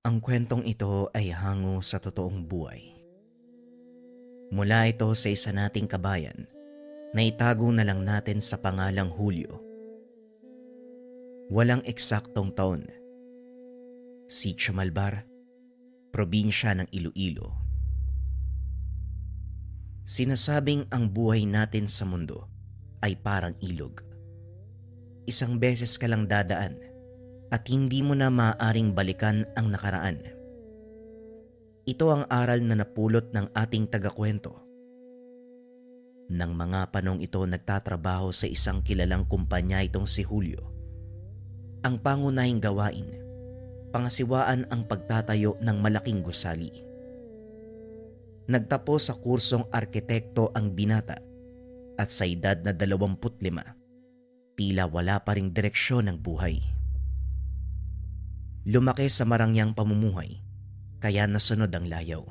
Ang kwentong ito ay hango sa totoong buhay. Mula ito sa isa nating kabayan na itago na lang natin sa pangalang Julio. Walang eksaktong taon. Sitio Malbar, probinsya ng Iloilo. Sinasabing ang buhay natin sa mundo ay parang ilog. Isang beses ka lang dadaan at hindi mo na maaaring balikan ang nakaraan. Ito ang aral na napulot ng ating tagakwento. Nang mga panong ito nagtatrabaho sa isang kilalang kumpanya itong si Julio. Ang pangunahing gawain, pangasiwaan ang pagtatayo ng malaking gusali. Nagtapos sa kursong arkitekto ang binata at sa edad na 25, tila wala pa ring direksyon ng buhay. Lumaki sa marangyang pamumuhay, kaya nasunod ang layaw.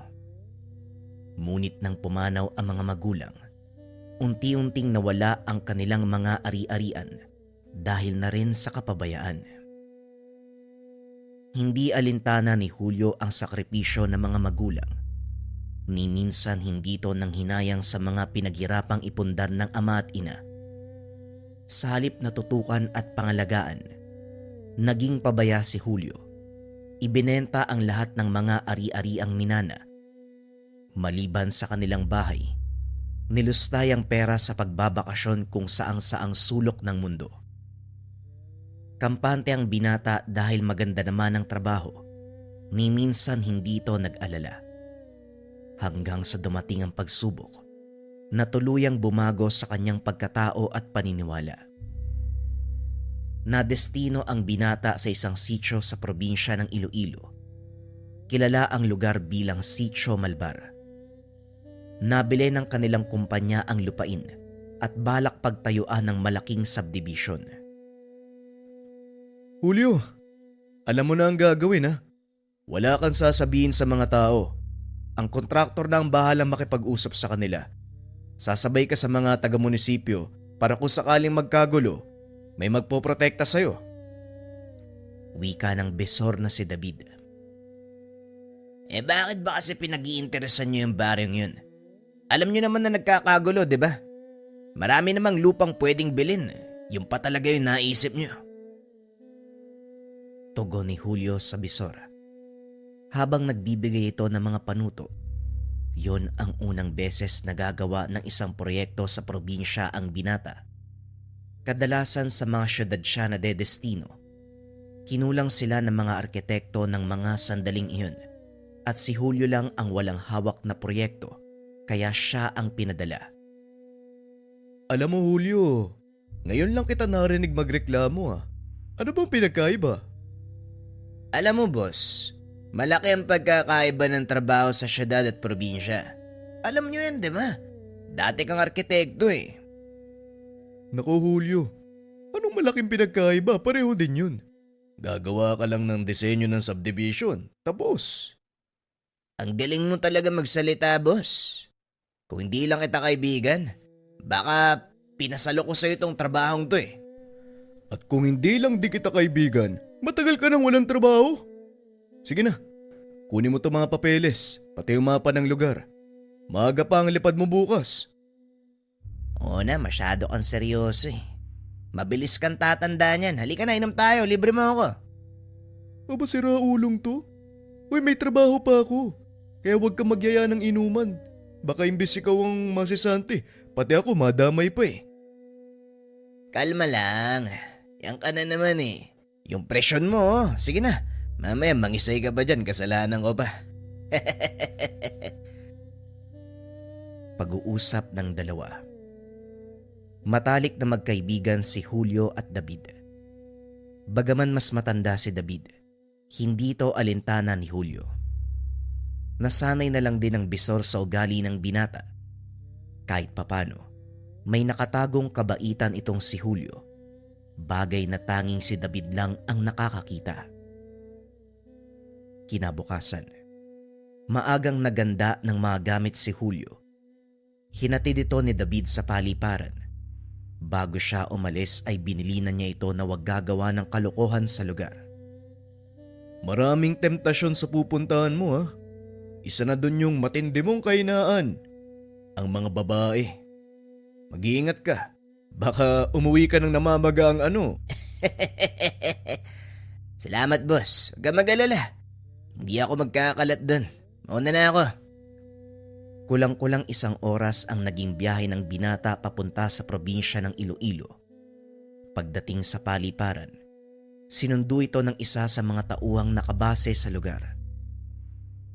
Ngunit nang pumanaw ang mga magulang, unti-unting nawala ang kanilang mga ari-arian dahil na rin sa kapabayaan. Hindi alintana ni Julio ang sakripisyo ng mga magulang, ni minsan hindi ito nanghinayang sa mga pinaghirapang ipundar ng ama at ina. Sa halip na tutukan at pangalagaan, naging pabaya si Julio. Ibinenta ang lahat ng mga ari-ariang minana. Maliban sa kanilang bahay, nilustay ang pera sa pagbabakasyon kung saang-saang sulok ng mundo. Kampante ang binata dahil maganda naman ang trabaho, ni minsan hindi ito nag-alala. Hanggang sa dumating ang pagsubok na tuluyang bumago sa kanyang pagkatao at paniniwala. Nadestino ang binata sa isang sitio sa probinsya ng Iloilo. Kilala ang lugar bilang Sitio Malbar. Nabili ng kanilang kumpanya ang lupain at balak pagtayuan ng malaking subdivision. Julio, alam mo na ang gagawin ha. Wala kang sasabihin sa mga tao. Ang kontraktor na ang bahalang makipag-usap sa kanila. Sasabay ka sa mga taga-munisipyo para kung sakaling magkagulo, may magpoprotekta sa'yo. Wika ng besor na si David. Bakit ba kasi pinag-iinteresan nyo yung baryong yun? Alam nyo naman na nagkakagulo, di ba? Marami namang lupang pwedeng bilhin. Yung pa talaga yung naisip nyo. Tugon ni Julio sa bisor. Habang nagbibigay ito ng mga panuto, yon ang unang beses nagagawa ng isang proyekto sa probinsya ang binata. Kadalasan sa mga syudad siya na dedestino. Kinulang sila ng mga arkitekto ng mga sandaling iyon at si Julio lang ang walang hawak na proyekto kaya siya ang pinadala. Alam mo Julio, ngayon lang kita narinig magreklamo ha. Ano bang pinagkaiba? Alam mo boss, malaki ang pagkakaiba ng trabaho sa syudad at probinsya. Alam nyo yan, di ba? Dati kang arkitekto eh. Naku Julio, anong malaking pinagkaiba? Pareho din yun. Gagawa ka lang ng disenyo ng subdivision. Tapos. Ang galing mo talaga magsalita, boss. Kung hindi lang kita kaibigan, baka pinasalo ko sa'yo itong trabahong to eh. At kung hindi lang di kita kaibigan, matagal ka nang walang trabaho. Sige na, kunin mo to mga papeles, pati yung mapa ng lugar. Maaga pa ang lipad mo bukas. Oo na, masyado kang seryoso eh. Mabilis kang tatanda niyan. Halika na, inom tayo. Libre mo ako. Aba sira ulong to. Uy, may trabaho pa ako. Kaya huwag ka magyaya ng inuman. Baka imbis ikaw ang masisante, pati ako madamay pa eh. Kalma lang. Yan ka na naman eh. Yung presyon mo, oh. Sige na. Mamaya mangisay ka ba dyan? Kasalanan ko pa. Pag-uusap ng dalawa. Matalik na magkaibigan si Julio at David. Bagaman mas matanda si David, hindi ito alintana ni Julio. Nasanay na lang din ang bisor sa ugali ng binata. Kahit papano, may nakatagong kabaitan itong si Julio. Bagay na tanging si David lang ang nakakakita. Kinabukasan, maagang naganda ng mga gamit si Julio. Hinatid ito ni David sa paliparan. Bago siya umalis ay binili na niya ito na wag gagawa ng kalokohan sa lugar. Maraming temptasyon sa pupuntahan mo ha. Isa na dun yung matindi mong kahinaan. Ang mga babae. Mag-iingat ka. Baka umuwi ka ng namamaga ang ano. Salamat boss, huwag kang mag-alala. Hindi ako magkakalat doon. Mauna na ako. Kulang-kulang 1 oras ang naging biyahe ng binata papunta sa probinsya ng Iloilo. Pagdating sa paliparan, sinundo ito ng isa sa mga tauhang nakabase sa lugar.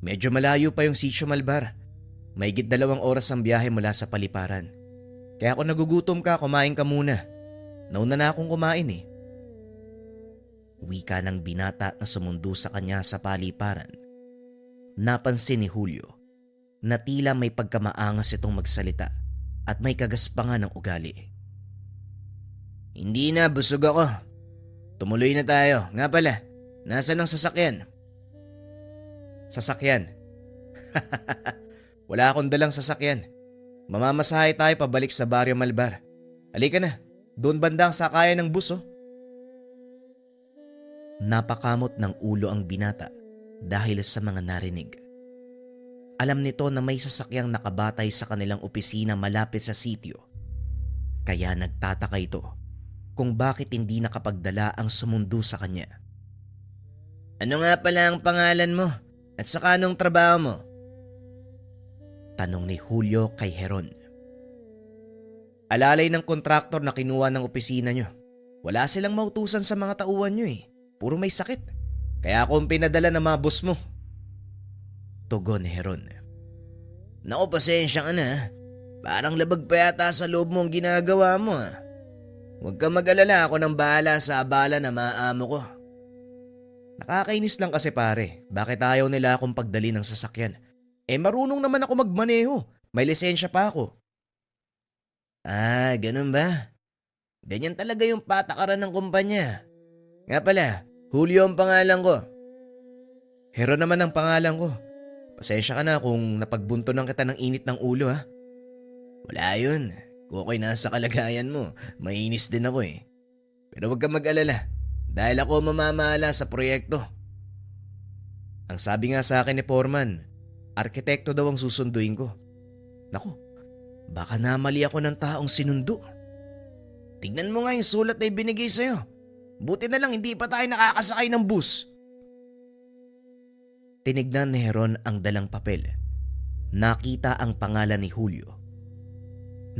Medyo malayo pa yung Sitio Malbar. Mahigit 2 oras ang biyahe mula sa paliparan. Kaya kung nagugutom ka, kumain ka muna. Nauna na akong kumain eh. Wika ng binata na sumundo sa kanya sa paliparan. Napansin ni Julio na tila may pagkamaangas itong magsalita at may kagaspangan ng ugali. Hindi na, busog ako. Tumuloy na tayo. Nga pala, nasaan ang sasakyan? Sasakyan. Wala akong dalang sasakyan. Mamamasahe tayo pabalik sa Barrio Malbar. Halika na, doon banda ang sakayan ng bus oh. Napakamot ng ulo ang binata dahil sa mga narinig. Alam nito na may sasakyang nakabatay sa kanilang opisina malapit sa sitio. Kaya nagtataka ito kung bakit hindi nakapagdala ang sumundo sa kanya. Ano nga pala ang pangalan mo? At saka anong trabaho mo? Tanong ni Julio kay Heron. Alalay ng kontraktor na kinuha ng opisina nyo. Wala silang mautusan sa mga tauhan nyo eh. Puro may sakit. Kaya akong pinadala ng mga boss mo. Tugon ni Heron. Naku, pasensya ka na. Parang labag pa yata sa loob mo ang ginagawa mo. Huwag ka mag-alala, ako nang bahala sa abala na maamo ko. Nakakainis lang kasi pare. Bakit ayaw nila akong pagdali ng sasakyan? Marunong naman ako magmaneho. May lisensya pa ako. Ah, ganun ba? Ganyan talaga yung patakaran ng kumpanya. Nga pala, Julio ang pangalan ko. Heron naman ang pangalan ko. Pasensya ka na kung napagbuntonan kita ng init ng ulo ha. Wala yun. Kung ako'y nasa kalagayan mo, mainis din ako eh. Pero huwag kang mag-alala. Dahil ako mamamahala sa proyekto. Ang sabi nga sa akin ni Foreman, arkitekto daw ang susunduin ko. Naku, baka namali ako ng taong sinundo. Tignan mo nga yung sulat na ibinigay sa'yo. Buti na lang hindi pa tayo nakakasakay ng bus. Tinignan ni Heron ang dalang papel. Nakita ang pangalan ni Julio.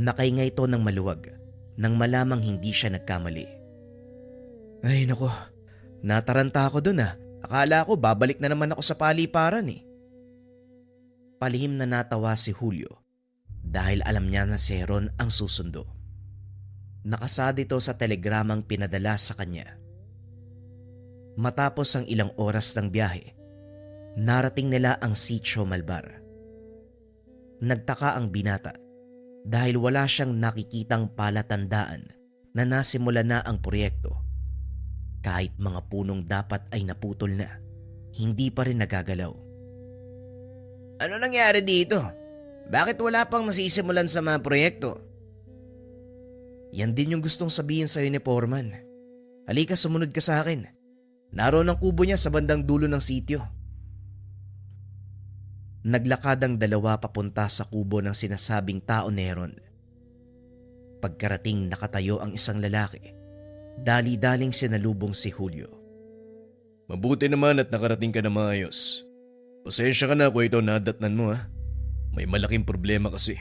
Nakahinga ito ng maluwag nang malamang hindi siya nagkamali. Ay nako, nataranta ako dun ah. Akala ko babalik na naman ako sa paliparan eh. Palihim na natawa si Julio dahil alam niya na si Heron ang susundo. Nakasad ito sa telegramang pinadala sa kanya. Matapos ang ilang oras ng biyahe, narating nila ang Sitio Malbar. Nagtaka ang binata dahil wala siyang nakikitang palatandaan na nasimula na ang proyekto. Kahit mga punong dapat ay naputol na, hindi pa rin nagagalaw. Ano nangyari dito? Bakit wala pang nasisimulan sa mga proyekto? Yan din yung gustong sabihin sa'yo ni Foreman. Halika, sumunod ka sa akin. Naroon ang kubo niya sa bandang dulo ng sitio. Naglakad ang dalawa papunta sa kubo ng sinasabing tao ni Heron. Pagkarating nakatayo ang isang lalaki, dali-daling sinalubong si Julio. Mabuti naman at nakarating ka na maayos. Pasensya ka na kung ito nadatnan mo ha. May malaking problema kasi.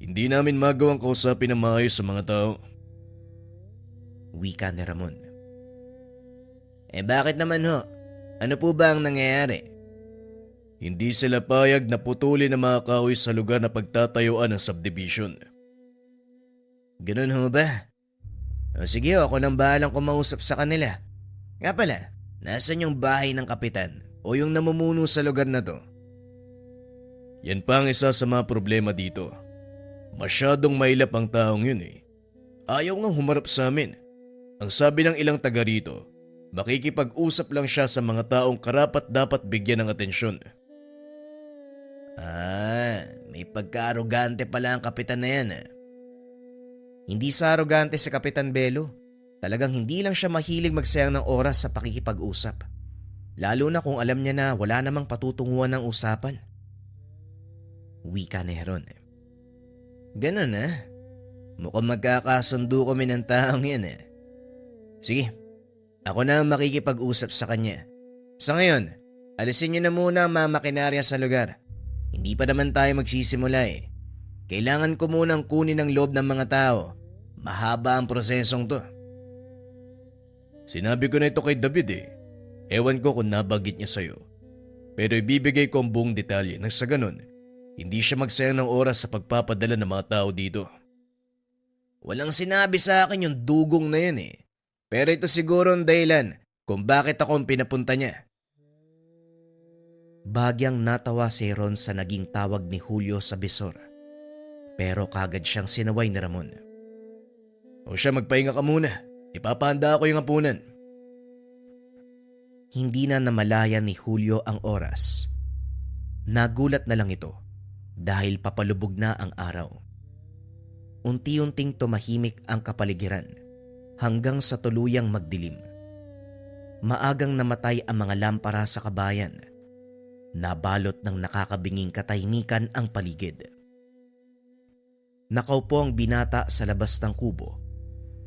Hindi namin magawang kausapin na maayos sa mga tao. Wika ni Ramon. Bakit naman ho? Ano po ba ang nangyayari? Hindi sila payag na putulin ang mga kahoy sa lugar na pagtatayuan ng subdivision. Ganun ho ba? O sige, ako nang bahalang kumausap sa kanila. Nga pala, nasan yung bahay ng kapitan o yung namumuno sa lugar na to? Yan pa ang isa sa mga problema dito. Masyadong mailap ang taong yun eh. Ayaw nga humarap sa amin. Ang sabi ng ilang taga rito, makikipag-usap lang siya sa mga taong karapat dapat bigyan ng atensyon. May pagka-arogante pala ang kapitan na yan. Hindi sa arogante si Kapitan Belo. Talagang hindi lang siya mahilig magsayang ng oras sa pakikipag-usap. Lalo na kung alam niya na wala namang patutunguhan ng usapan. Wika ni Heron. Ganun Mukhang magkakasundo kami ng taong yan Sige, ako na ang makikipag-usap sa kanya. Sa ngayon, alisin niyo na muna ang mga makinarya sa lugar. Hindi pa naman tayo magsisimula Kailangan ko munang kunin ang loob ng mga tao. Mahaba ang prosesong to. Sinabi ko na ito kay David Ewan ko kung nabanggit niya sa'yo. Pero ibibigay ko ang buong detalye nang sa ganun, hindi siya magsayang ng oras sa pagpapadala ng mga tao dito. Walang sinabi sa akin yung dugong na yun Pero ito siguro ang dahilan kung bakit ako ang pinapunta niya. Bagyang natawa si Heron sa naging tawag ni Julio sa bisor. Pero kagad siyang sinaway ni Ramon. O siya, magpahinga ka muna. Ipapahanda ako yung hapunan. Hindi na namalaya ni Julio ang oras. Nagulat na lang ito dahil papalubog na ang araw. Unti-unting tumahimik ang kapaligiran hanggang sa tuluyang magdilim. Maagang namatay ang mga lampara sa kabayan. Nabalot ng nakakabinging katahimikan ang paligid. Nakaupo ang binata sa labas ng kubo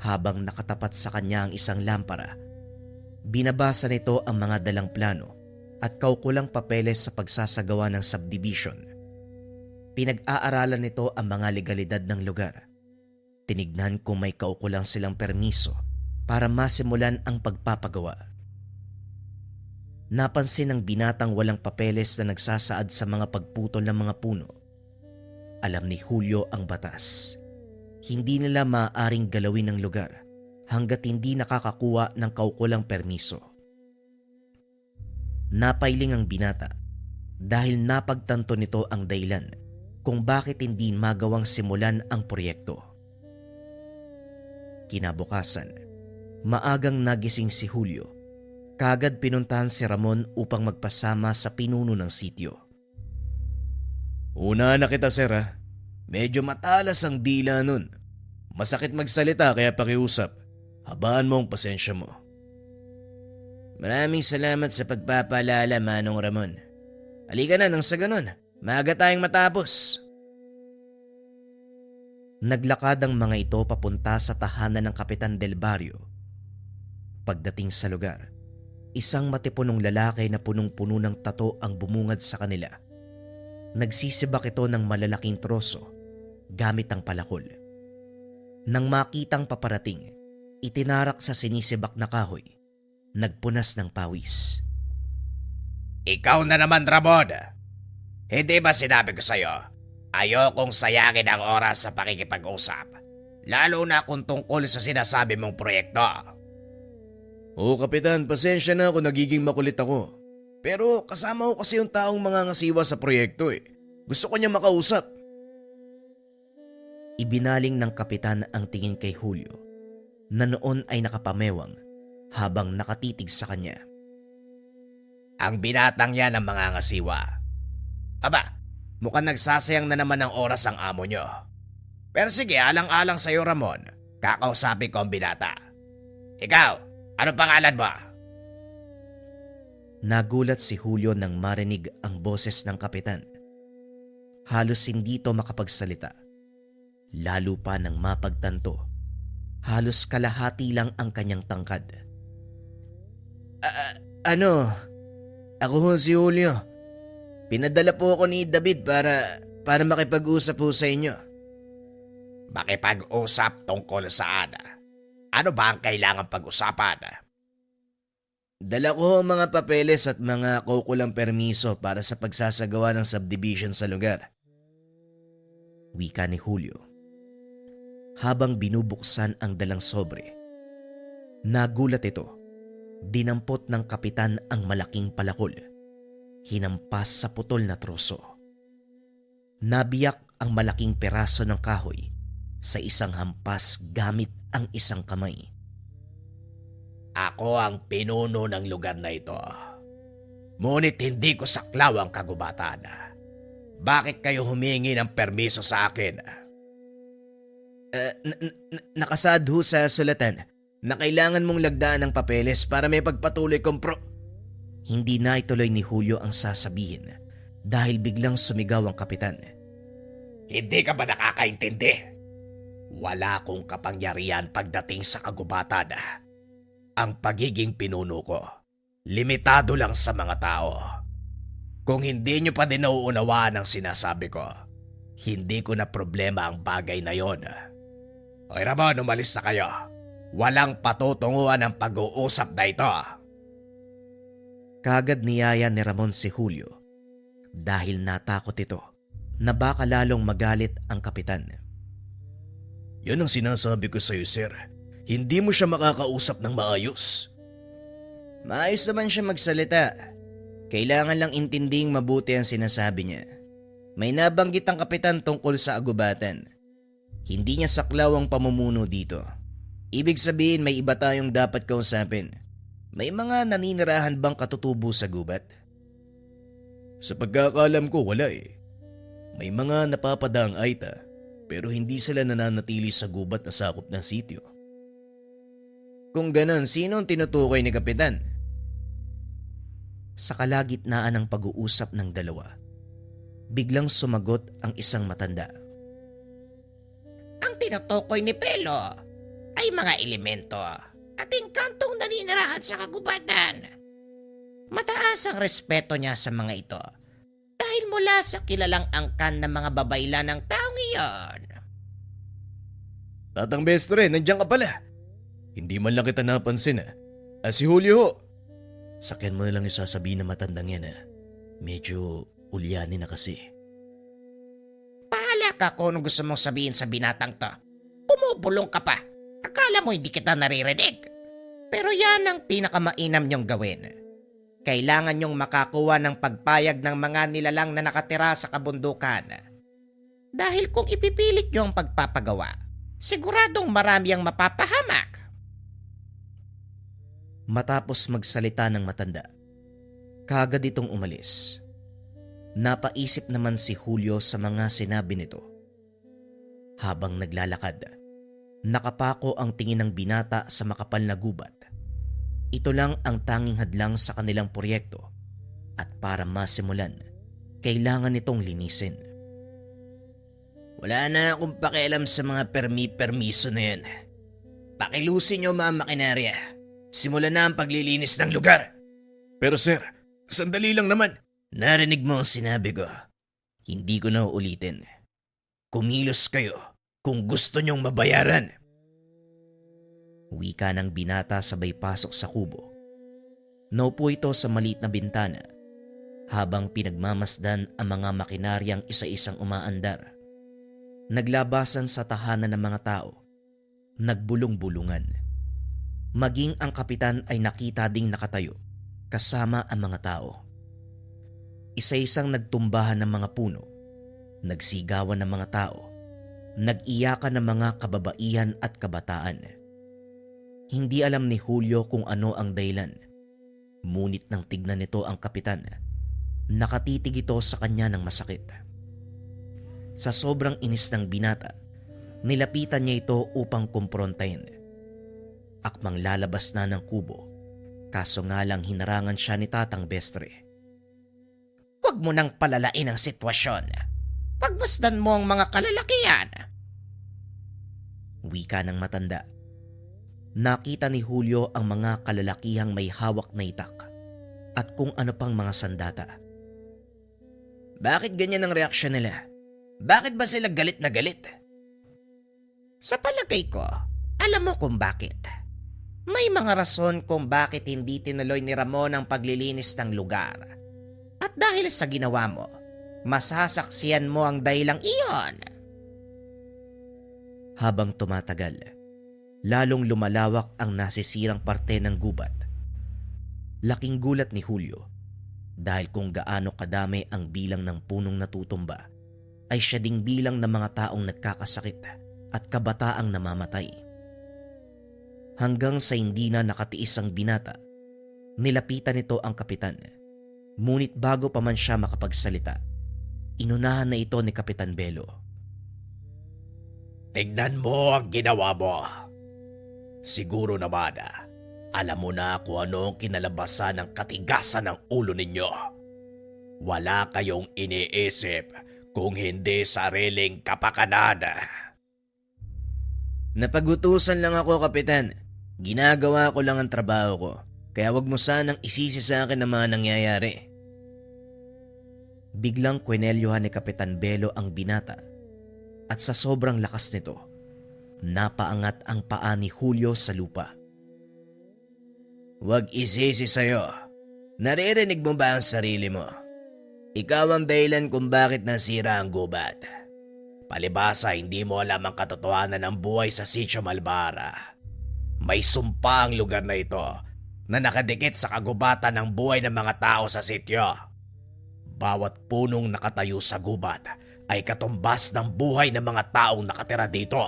habang nakatapat sa kanya ang isang lampara. Binabasa nito ang mga dalang plano at kaukulang papeles sa pagsasagawa ng subdivision. Pinag-aaralan nito ang mga legalidad ng lugar. Tinignan kung may kaukulang silang permiso para masimulan ang pagpapagawa. Napansin ng binatang walang papeles na nagsasaad sa mga pagputol ng mga puno. Alam ni Julio ang batas. Hindi nila maaaring galawin ang lugar hanggat hindi nakakakuha ng kaukulang permiso. Napailing ang binata dahil napagtanto nito ang dahilan kung bakit hindi magawang simulan ang proyekto. Kinabukasan, maagang nagising si Julio. Kagad pinuntahan si Ramon upang magpasama sa pinuno ng sitio. Una na kita, sir Medyo matalas ang dila nun. Masakit magsalita kaya pakiusap. Habaan mo ang pasensya mo. Maraming salamat sa pagpapaalala, Manong Ramon. Halika na nang sa ganun. Maaga tayong matapos. Naglakad ang mga ito papunta sa tahanan ng Kapitan Del Barrio. Pagdating sa lugar, isang matipunong lalaki na punong-puno ng tato ang bumungad sa kanila. Nagsisibak ito ng malalaking troso gamit ang palakol. Nang makitang paparating, itinarak sa sinisibak na kahoy. Nagpunas ng pawis. Ikaw na naman, Ramon. Hindi ba sinabi ko sa'yo, ayokong sayangin ang oras sa pakikipag-usap, lalo na kung tungkol sa sinasabi mong proyekto. Oo, Kapitan, pasensya na kung nagiging makulit ako. Pero kasama ko kasi yung taong mangangasiwa sa proyekto Gusto ko niya makausap. Ibinaling ng kapitan ang tingin kay Julio na noon ay nakapamewang habang nakatitig sa kanya. Ang binatang yan ang mangangasiwa. Aba, mukhang nagsasayang na naman ng oras ang amo nyo. Pero sige, alang-alang sa'yo, Ramon. Kakausapin ko ang binata. Ikaw, ano pangalan mo? Nagulat si Julio nang marinig ang boses ng kapitan. Halos hindi ito makapagsalita. Lalo pa nang mapagtanto, halos kalahati lang ang kanyang tangkad. Ako ho si Julio. Pinadala po ako ni David para makipag-usap po sa inyo. Makipag-usap tungkol saan? Ano ba ang kailangan pag-usapan? Dala ko ang mga papeles at mga kaukulang permiso para sa pagsasagawa ng subdivision sa lugar. Wika ni Julio. Habang binubuksan ang dalang sobre, nagulat ito. Dinampot ng kapitan ang malaking palakol. Hinampas sa putol na troso. Nabiyak ang malaking peraso ng kahoy sa isang hampas gamit ang isang kamay. Ako ang pinuno ng lugar na ito. Ngunit hindi ko saklaw ang kagubatan. Bakit kayo humingi ng permiso sa akin? Nakasaad ho sa sulatan na kailangan mong lagdaan ng papeles para may pagpatuloy kong Hindi na ituloy ni Julio ang sasabihin dahil biglang sumigaw ang kapitan. Hindi ka ba nakakaintindi? Wala akong kapangyarihan pagdating sa kagubatan. Ang pagiging pinuno ko, limitado lang sa mga tao. Kung hindi nyo pa din nauunawaan ang sinasabi ko, hindi ko na problema ang bagay na yon. Okay Ramon, umalis na kayo. Walang patutunguhan ang pag-uusap na ito. Kagad niyaya ni Ramon si Julio dahil natakot ito na baka lalong magalit ang kapitan. Yan ang sinasabi ko sa'yo, sir. Hindi mo siya makakausap ng maayos. Maayos naman siya magsalita. Kailangan lang intinding mabuti ang sinasabi niya. May nabanggit ang kapitan tungkol sa agubatan. Hindi niya saklaw ang pamumuno dito. Ibig sabihin may iba tayong dapat kausapin. May mga naninirahan bang katutubo sa gubat? Sa pagkakalam ko, wala eh. May mga napapadaang aita, pero hindi sila nananatili sa gubat na sakop ng sityo. Kung ganon, sino ang tinutukoy ni kapitan? Sa kalagitnaan ng pag-uusap ng dalawa, biglang sumagot ang isang matanda. Ang tinutukoy ni Pelo ay mga elemento at engkantong naninirahan sa kagubatan. Mataas ang respeto niya sa mga ito dahil mula sa kilalang angkan ng mga babaylan ng taong iyon. Tatang Bestre, nandiyan ka pala. Hindi man lang kita napansin si Julio ho. Sakyan mo na lang yung sasabihin na matandang yan Medyo ulyanin na kasi. Pahala ka kung ano gusto mong sabihin sa binatang to. Bumubulong ka pa. Akala mo hindi kita naririnig. Pero yan ang pinakamainam niyong gawin. Kailangan niyong makakuha ng pagpayag ng mga nilalang na nakatira sa kabundukan. Dahil kung ipipilit niyo ang pagpapagawa, siguradong marami ang mapapahamak. Matapos magsalita ng matanda, kagad itong umalis. Napaisip naman si Julio sa mga sinabi nito. Habang naglalakad, nakapako ang tingin ng binata sa makapal na gubat. Ito lang ang tanging hadlang sa kanilang proyekto at para masimulan, kailangan nitong linisin. Wala na akong pakialam sa mga permiso na yan. Pakilusin niyo mga makinarya. Simulan na ang paglilinis ng lugar. Pero sir, sandali lang naman. Narinig mo ang sinabi ko. Hindi ko na uulitin. Kumilos kayo kung gusto niyong mabayaran. Wika ng binata sabay pasok sa kubo. Naupo ito sa maliit na bintana habang pinagmamasdan ang mga makinaryang isa-isang umaandar. Naglabasan sa tahanan ng mga tao. Nagbulong-bulungan. Maging ang kapitan ay nakita ding nakatayo kasama ang mga tao. Isa-isang nagtumbahan ng mga puno, nagsigawan ng mga tao, nag-iyakan ng mga kababaihan at kabataan. Hindi alam ni Julio kung ano ang dahilan. Ngunit nang tignan nito ang kapitan, nakatitig ito sa kanya ng masakit. Sa sobrang inis ng binata, nilapitan niya ito upang kumprontahin. Akmang lalabas na ng kubo, kaso nga lang hinarangan siya ni Tatang Bestre. Huwag mo nang palalain ang sitwasyon. Pagmasdan mo ang mga kalalakihan. Wika ng matanda. Nakita ni Julio ang mga kalalakihang may hawak na itak at kung ano pang mga sandata. Bakit ganyan ang reaksyon nila? Bakit ba sila galit na galit? Sa palagay ko, alam mo kung bakit. May mga rason kung bakit hindi tinuloy ni Ramon ang paglilinis ng lugar. At dahil sa ginawa mo, masasaksiyan mo ang dahilang iyon. Habang tumatagal, lalong lumalawak ang nasisirang parte ng gubat. Laking gulat ni Julio dahil kung gaano kadami ang bilang ng punong natutumba ay siya ding bilang ng mga taong nagkakasakit at kabataang namamatay. Hanggang sa hindi na nakatiis ang binata, nilapitan nito ang kapitan. Ngunit bago pa man siya makapagsalita, inunahan na ito ni Kapitan Belo. Tignan mo ang ginawa mo. Siguro naman Alam mo na kung ano ang kinalabasan ng katigasan ng ulo ninyo. Wala kayong iniisip kung hindi sariling kapakanan. Napagutusan lang ako, Kapitan. Ginagawa ko lang ang trabaho ko. Kaya wag mo sanang isisi sa akin ang mga nangyayari. Biglang kwenelyohan ni Kapitan Belo ang binata at sa sobrang lakas nito, napaangat ang paa ni Julio sa lupa. Wag isisi sa'yo. Naririnig mo ba ang sarili mo? Ikaw ang dahilan kung bakit nasira ang gubat. Palibasa hindi mo alam ang katotohanan ng buhay sa Sitio Malbara. May sumpa ang lugar na ito na nakadikit sa kagubatan ng buhay ng mga tao sa sityo. Bawat punong nakatayo sa gubat ay katumbas ng buhay ng mga taong nakatira dito.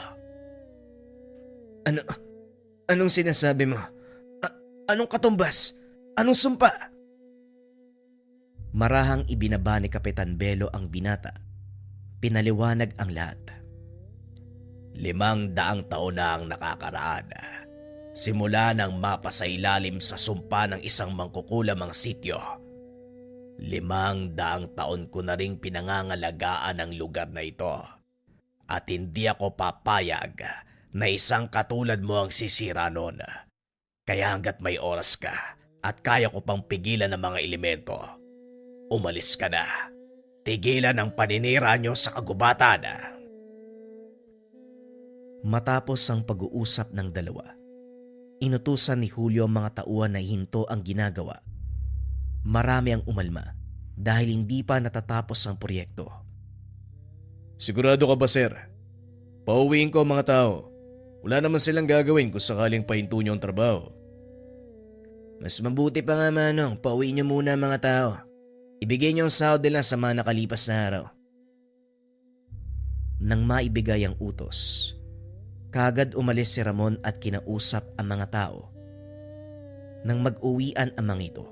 Anong sinasabi mo? Anong katumbas? Anong sumpa? Marahang ibinaba ni Kapitan Belo ang binata. Pinaliwanag ang lahat. 500 taon na ang nakakaraan. Simula nang mapasailalim sa sumpa ng isang mangkukulamang sityo. 500 taon ko na ring pinangangalagaan ang lugar na ito. At hindi ako papayag na isang katulad mo ang sisira nun. Kaya hanggat may oras ka at kaya ko pang pigilan ng mga elemento, umalis ka na. Tigilan ang paninira nyo sa kagubatan. Matapos ang pag-uusap ng dalawa, inutusan ni Julio ang mga tauhan na hinto ang ginagawa. Marami ang umalma dahil hindi pa natatapos ang proyekto. Sigurado ka ba, sir? Pauwiin ko ang mga tao. Wala naman silang gagawin kung sakaling pahinto nyo ang trabaho. Mas mabuti pa nga, Manong, pauwiin nyo muna ang mga tao. Ibigay niyo ang sahod nila sa mga nakalipas na araw. Nang maibigay ang utos, kaagad umalis si Ramon at kinausap ang mga tao. Nang mag-uwian ang mga ito,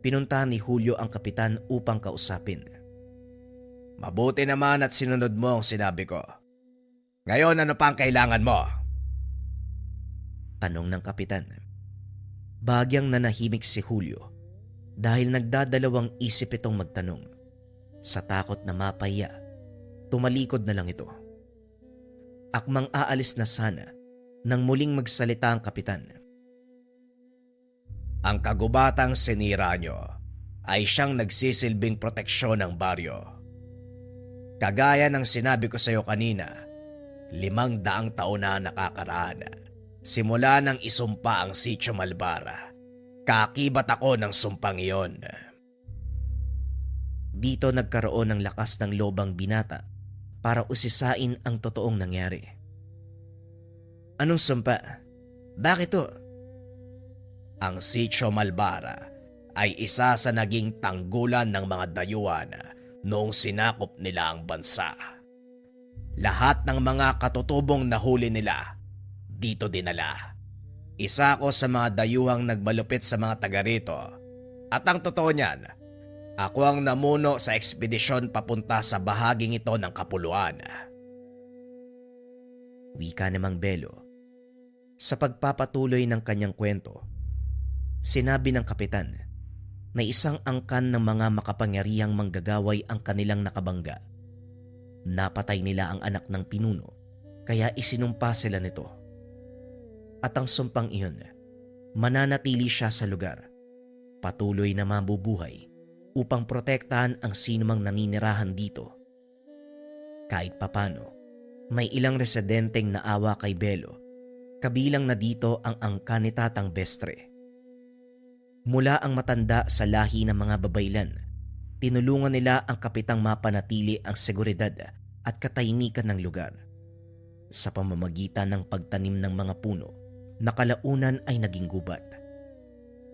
pinuntahan ni Julio ang kapitan upang kausapin. Mabuti naman at sinunod mo ang sinabi ko. Ngayon ano pa ang kailangan mo? Tanong ng kapitan. Bagyang nanahimik si Julio dahil nagdadalawang isip itong magtanong. Sa takot na mapahiya, tumalikod na lang ito. Akmang aalis na sana nang muling magsalita ang kapitan. Ang kagubatang sinira nyo ay siyang nagsisilbing proteksyon ng baryo. Kagaya ng sinabi ko sa iyo kanina, 500 taon na nakakaraan. Simula nang isumpa ang Sitio Malbara, kakibat ako ng sumpang iyon. Dito nagkaroon ng lakas ng loob ang binata para usisain ang totoong nangyari. Anong sumpa? Bakit to? Ang Sitio Malbara ay isa sa naging tanggulan ng mga dayuhan noong sinakop nila ang bansa. Lahat ng mga katutubong nahuli nila dito dinala. Isa ako sa mga dayuhang nagmalupit sa mga taga rito. At ang totoo niyan, ako ang namuno sa ekspedisyon papunta sa bahaging ito ng kapuluan. Wika namang Belo. Sa pagpapatuloy ng kanyang kwento, sinabi ng kapitan na isang angkan ng mga makapangyarihang manggagaway ang kanilang nakabangga. Napatay nila ang anak ng pinuno, kaya isinumpa sila nito. At ang sumpang iyon, mananatili siya sa lugar, patuloy na mabubuhay upang protektahan ang sinumang naninirahan dito. Kahit papano, may ilang residenteng naawa kay Belo, kabilang na dito ang angkan ni Tatang Bestre. Mula ang matanda sa lahi ng mga babaylan, tinulungan nila ang kapitang mapanatili ang seguridad at katahimikan ng lugar. Sa pamamagitan ng pagtanim ng mga puno, nakalaunan ay naging gubat.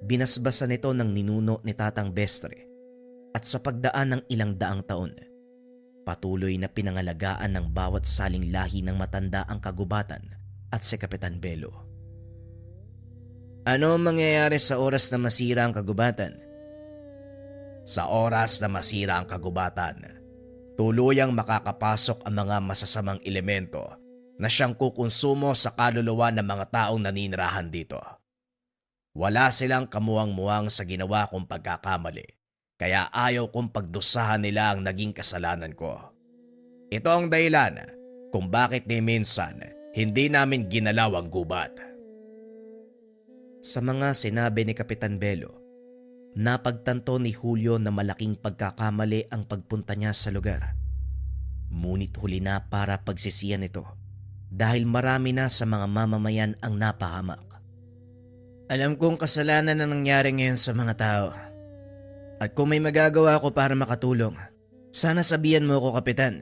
Binasbasan nito ng ninuno ni Tatang Bestre at sa pagdaan ng ilang daang taon, patuloy na pinangalagaan ng bawat saling lahi ng matanda ang kagubatan at si Kapitan Belo. Ano ang mangyayari sa oras na masira ang kagubatan? Sa oras na masira ang kagubatan, tuluyang makakapasok ang mga masasamang elemento na siyang kukonsumo sa kaluluwa ng mga taong naninirahan dito. Wala silang kamuwang-muwang sa ginawa kong pagkakamali, kaya ayaw kong pagdusahan nila ang naging kasalanan ko. Ito ang dahilan kung bakit ni minsan hindi namin ginalaw ang gubat. Sa mga sinabi ni Kapitan Belo, napagtanto ni Julio na malaking pagkakamali ang pagpunta niya sa lugar. Ngunit huli na para pagsisiyan ito dahil marami na sa mga mamamayan ang napahamak. Alam kong kasalanan na nangyari ngayon sa mga tao. At kung may magagawa ko para makatulong, sana sabihan mo ako, Kapitan.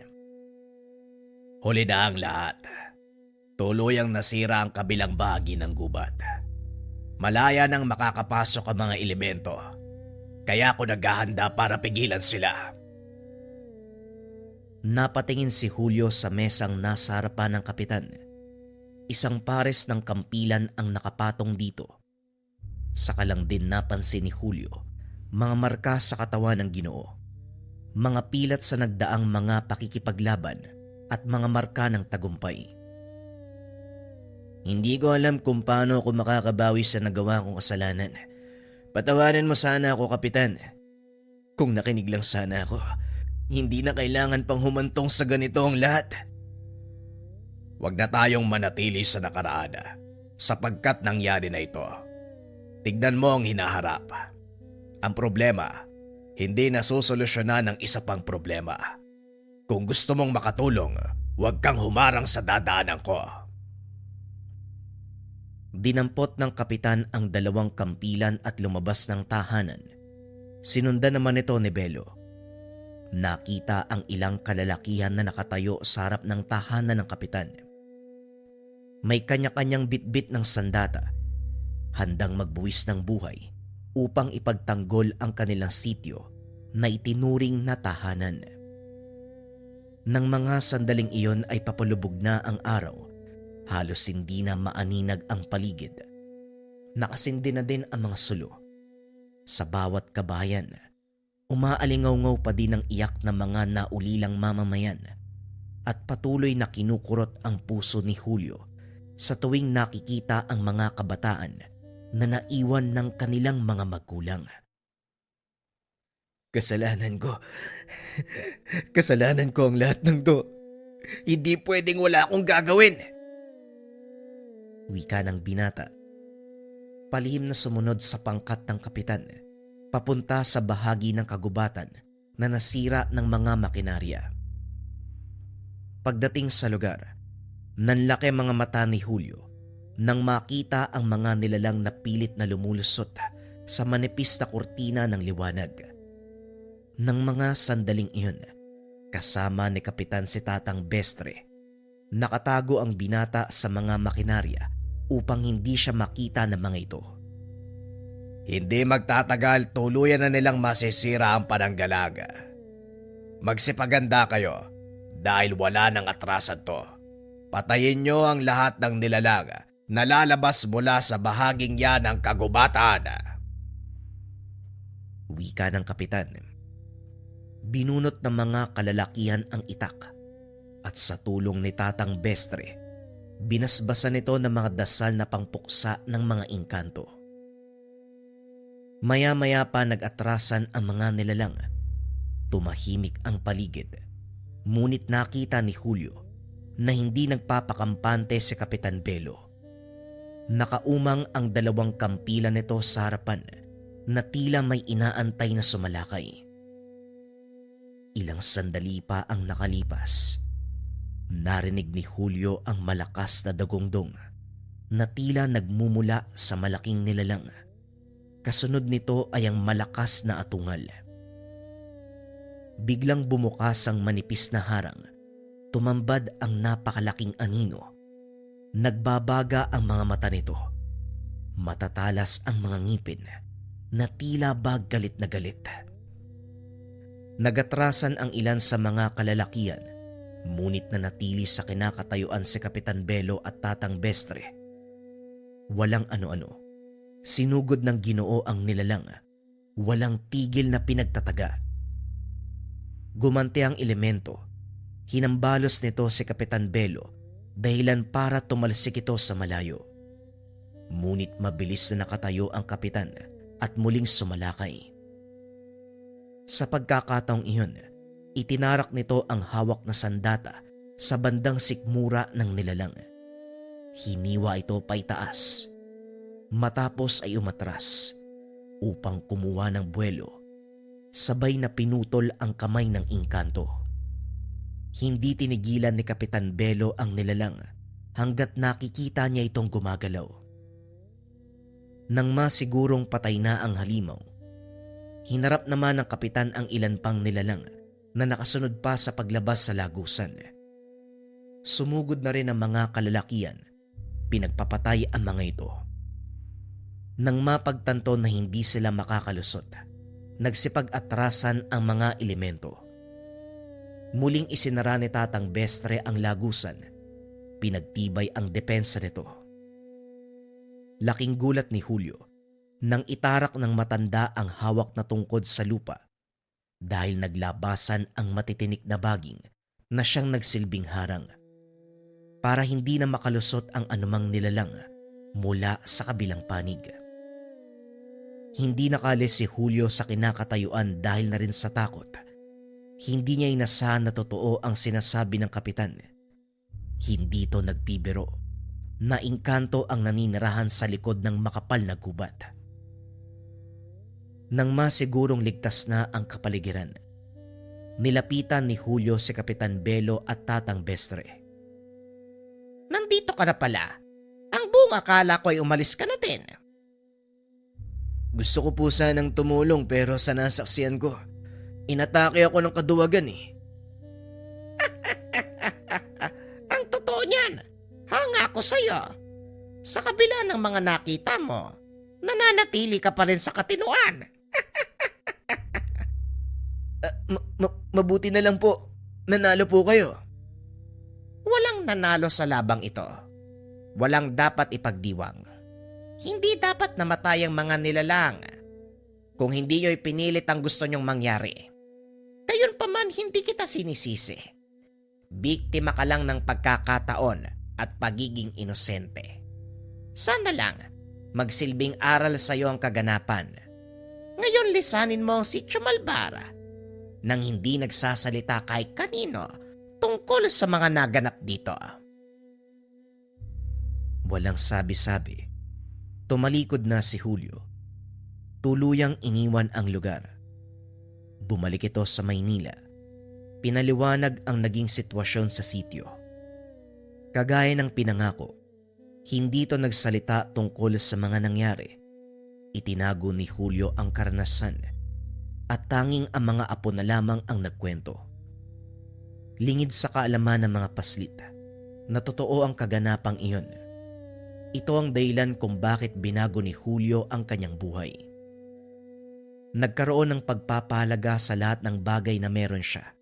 Huli na ang lahat. Tuluyang nasira ang kabilang bahagi ng gubat. Malaya nang makakapasok ang mga elemento. Kaya ako naghahanda para pigilan sila. Napatingin si Julio sa mesang nasa harapan ng kapitan. Isang pares ng kampilan ang nakapatong dito. Saka lang din napansin ni Julio mga marka sa katawan ng Ginoo, mga pilat sa nagdaang mga pakikipaglaban at mga marka ng tagumpay. Hindi ko alam kung paano ako makakabawi sa nagawa kong kasalanan. Patawarin mo sana ako, Kapitan. Kung nakinig lang sana ako, hindi na kailangan pang humantong sa ganito ang lahat. Huwag na tayong manatili sa nakaraan sapagkat nangyari na ito. Tignan mo ang hinaharap. Ang problema, hindi nasusolusyonan ng isa pang problema. Kung gusto mong makatulong, huwag kang humarang sa dadaanan ko. Dinampot ng kapitan ang dalawang kampilan at lumabas ng tahanan. Sinundan naman ito ni Belo. Nakita ang ilang kalalakihan na nakatayo sa harap ng tahanan ng kapitan. May kanya-kanyang bitbit ng sandata, handang magbuwis ng buhay upang ipagtanggol ang kanilang sityo na itinuring na tahanan. Nang mga sandaling iyon ay papalubog na ang araw, halos hindi na maaninag ang paligid. Nakasindi na din ang mga sulo. Sa bawat kabayan, umaalingaw-ngaw pa din ang iyak ng mga naulilang mamamayan at patuloy na kinukurot ang puso ni Julio sa tuwing nakikita ang mga kabataan na naiwan ng kanilang mga magulang. Kasalanan ko. Kasalanan ko ang lahat ng to. Hindi pwedeng wala akong gagawin. Wika ng binata. Palihim na sumunod sa pangkat ng kapitan, papunta sa bahagi ng kagubatan na nasira ng mga makinarya. Pagdating sa lugar, nanlaki mga mata ni Julio nang makita ang mga nilalang na pilit na lumulusot sa manipis na kurtina ng liwanag. Nang mga sandaling iyon, kasama ni Kapitan si Tatang Bestre, nakatago ang binata sa mga makinarya upang hindi siya makita ng mga ito. Hindi magtatagal, tuluyan na nilang masisira ang pananggalaga. Magsipaganda kayo dahil wala nang atrasan to. Patayin nyo ang lahat ng nilalaga na lalabas mula sa bahaging yan ng kagubatan. Wika ng kapitan. Binunot ng mga kalalakihan ang itak at sa tulong ni Tatang Bestre, binasbasan nito ng mga dasal na pangpuksa ng mga engkanto. Maya-maya pa nag-atrasan ang mga nilalang. Tumahimik ang paligid. Ngunit nakita ni Julio na hindi nagpapakampante si Kapitan Belo. Nakaumang ang dalawang kampilan nito sa harapan na tila may inaantay na sumalakay. Ilang sandali pa ang nakalipas. Narinig ni Julio ang malakas na dagongdong na tila nagmumula sa malaking nilalang. Kasunod nito ay ang malakas na atungal. Biglang bumukas ang manipis na harang. Tumambad ang napakalaking anino. Nagbabaga ang mga mata nito. Matatalas ang mga ngipin na tila ba galit na galit. Nagatrasan ang ilan sa mga kalalakihan, ngunit nanatili sa kinakatayuan si Kapitan Belo at Tatang Bestre. Walang ano-ano. Sinugod ng Ginoo ang nilalang. Walang tigil na pinagtataga. Gumanti ang elemento. Hinambalos nito si Kapitan Belo dahilan para tumalsik ito sa malayo. Ngunit mabilis na nakatayo ang kapitan at muling sumalakay. Sa pagkakataong iyon, itinarak nito ang hawak na sandata sa bandang sikmura ng nilalang. Hiniwa ito paitaas. Matapos ay umatras upang kumuha ng buwelo, sabay na pinutol ang kamay ng engkanto. Hindi tinigilan ni Kapitan Belo ang nilalang hanggat nakikita niya itong gumagalaw. Nang masigurong patay na ang halimaw, hinarap naman ng kapitan ang ilan pang nilalang na nakasunod pa sa paglabas sa lagusan. Sumugod na rin ang mga kalalakian, pinagpapatay ang mga ito. Nang mapagtanto na hindi sila makakalusot, nagsipag-atrasan ang mga elemento. Muling isinara ni Tatang Bestre ang lagusan, pinagtibay ang depensa nito. Laking gulat ni Julio nang itarak ng matanda ang hawak na tungkod sa lupa dahil naglabasan ang matitinik na baging na siyang nagsilbing harang para hindi na makalusot ang anumang nilalang mula sa kabilang panig. Hindi nakalis si Julio sa kinakatayuan dahil na rin sa takot. Hindi niya inasahan na totoo ang sinasabi ng kapitan. Hindi ito nagbibiro. Naingkanto ang naninirahan sa likod ng makapal na gubat. Nang masigurong ligtas na ang kapaligiran, nilapitan ni Julio si Kapitan Belo at Tatang Bestre. Nandito ka na pala. Ang buong akala ko ay umalis ka na din. Gusto ko po sanang tumulong pero sa nasaksiyan ko, inatake ako ng kaduwagan eh. Ang totoo niyan, hanga ako sa'yo. Sa kabila ng mga nakita mo, nananatili ka pa rin sa katinuan. Mabuti na lang po, nanalo po kayo. Walang nanalo sa labang ito. Walang dapat ipagdiwang. Hindi dapat namatay ang mga nilalang kung hindi nyo'y pinilit ang gusto nyong mangyari. Gayon pa man, hindi kita sinisisi. Biktima ka lang ng pagkakataon at pagiging inosente. Sana lang magsilbing aral sa iyo ang kaganapan. Ngayon lisanin mo ang Sitio Malbara nang hindi nagsasalita kahit kanino tungkol sa mga naganap dito. Walang sabi-sabi. Tumalikod na si Julio. Tuluyang iniwan ang lugar. Bumalik ito sa Maynila. Pinaliwanag ang naging sitwasyon sa sitio. Kagaya ng pinangako, hindi ito nagsalita tungkol sa mga nangyari. Itinago ni Julio ang karanasan at tanging ang mga apo na lamang ang nagkwento. Lingid sa kaalaman ng mga paslit na totoo ang kaganapang iyon. Ito ang dahilan kung bakit binago ni Julio ang kanyang buhay. Nagkaroon ng pagpapahalaga sa lahat ng bagay na meron siya.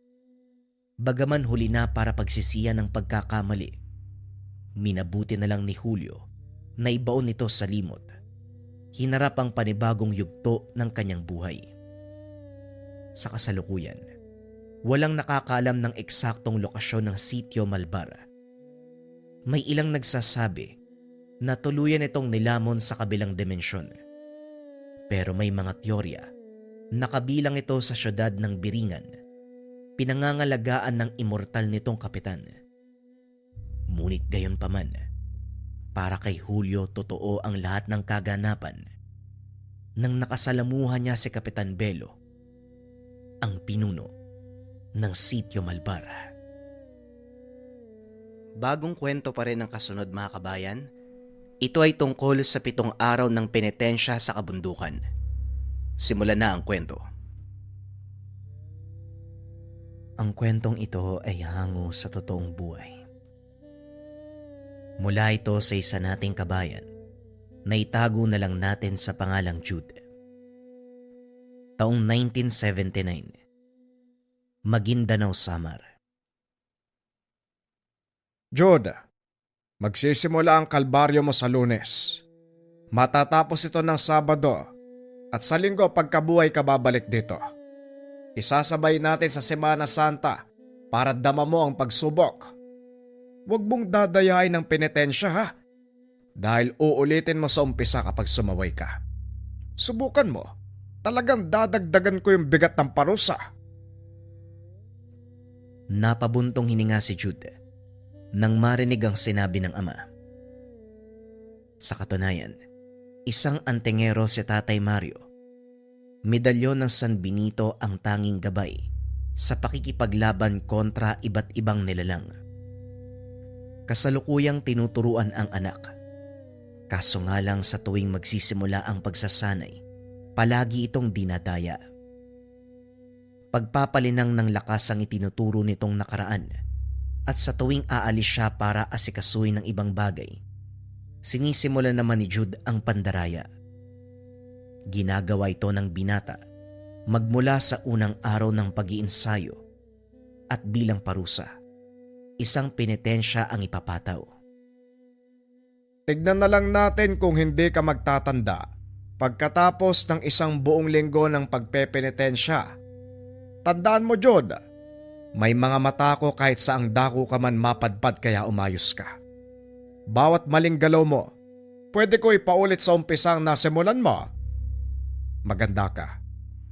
Bagaman huli na para pagsisiyan ng pagkakamali, minabuti na lang ni Julio na ibaon ito sa limot. Hinarap ang panibagong yugto ng kanyang buhay. Sa kasalukuyan, walang nakakaalam ng eksaktong lokasyon ng Sitio Malbara. May ilang nagsasabi na tuluyan itong nilamon sa kabilang dimensyon. Pero may mga teorya na kabilang ito sa syudad ng Biringan, pinangangalagaan ng immortal nitong kapitan. Ngunit gayon pa man, para kay Julio totoo ang lahat ng kaganapan. Nang nakasalamuhan niya si Kapitan Belo, ang pinuno ng Sitio Malbara. Bagong kwento pa rin ang kasunod mga kabayan. Ito ay tungkol sa 7 araw ng penitensya sa kabundukan. Simulan na ang kwento. Ang kwentong ito ay hango sa totoong buhay. Mula ito sa isa nating kabayan na itago na lang natin sa pangalang Jude. Taong 1979, Maguindanao, Samar. Jude, magsisimula ang kalbaryo mo sa Lunes. Matatapos ito ng Sabado at sa Linggo pagkabuhay ka babalik dito. Isasabay natin sa Semana Santa para dama mo ang pagsubok. Huwag mong dadayain ng penitensya ha. Dahil uulitin mo sa umpisa kapag sumaway ka. Subukan mo. Talagang dadagdagan ko yung bigat ng parusa. Napabuntong hininga si Jude nang marinig ang sinabi ng ama. Sa katunayan, isang antingero si Tatay Mario. Medalyon ng San Benito ang tanging gabay sa pakikipaglaban kontra iba't ibang nilalang. Kasalukuyang tinuturuan ang anak. Kaso nga lang sa tuwing magsisimula ang pagsasanay, palagi itong dinadaya. Pagpapalinang ng lakas ang itinuturo nitong nakaraan at sa tuwing aalis siya para asikasuhin ng ibang bagay, sinisimula naman ni Jude ang pandaraya. Ginagawa ito ng binata magmula sa unang araw ng pag-iinsayo at bilang parusa, isang penitensya ang ipapataw. Tignan na lang natin kung hindi ka magtatanda pagkatapos ng isang buong linggo ng pagpepenitensya. Tandaan mo, Jude, may mga mata ko kahit saang dako ka man mapadpad kaya umayos ka. Bawat maling galaw mo, pwede ko ipaulit sa umpisang nasimulan mo. Maganda ka.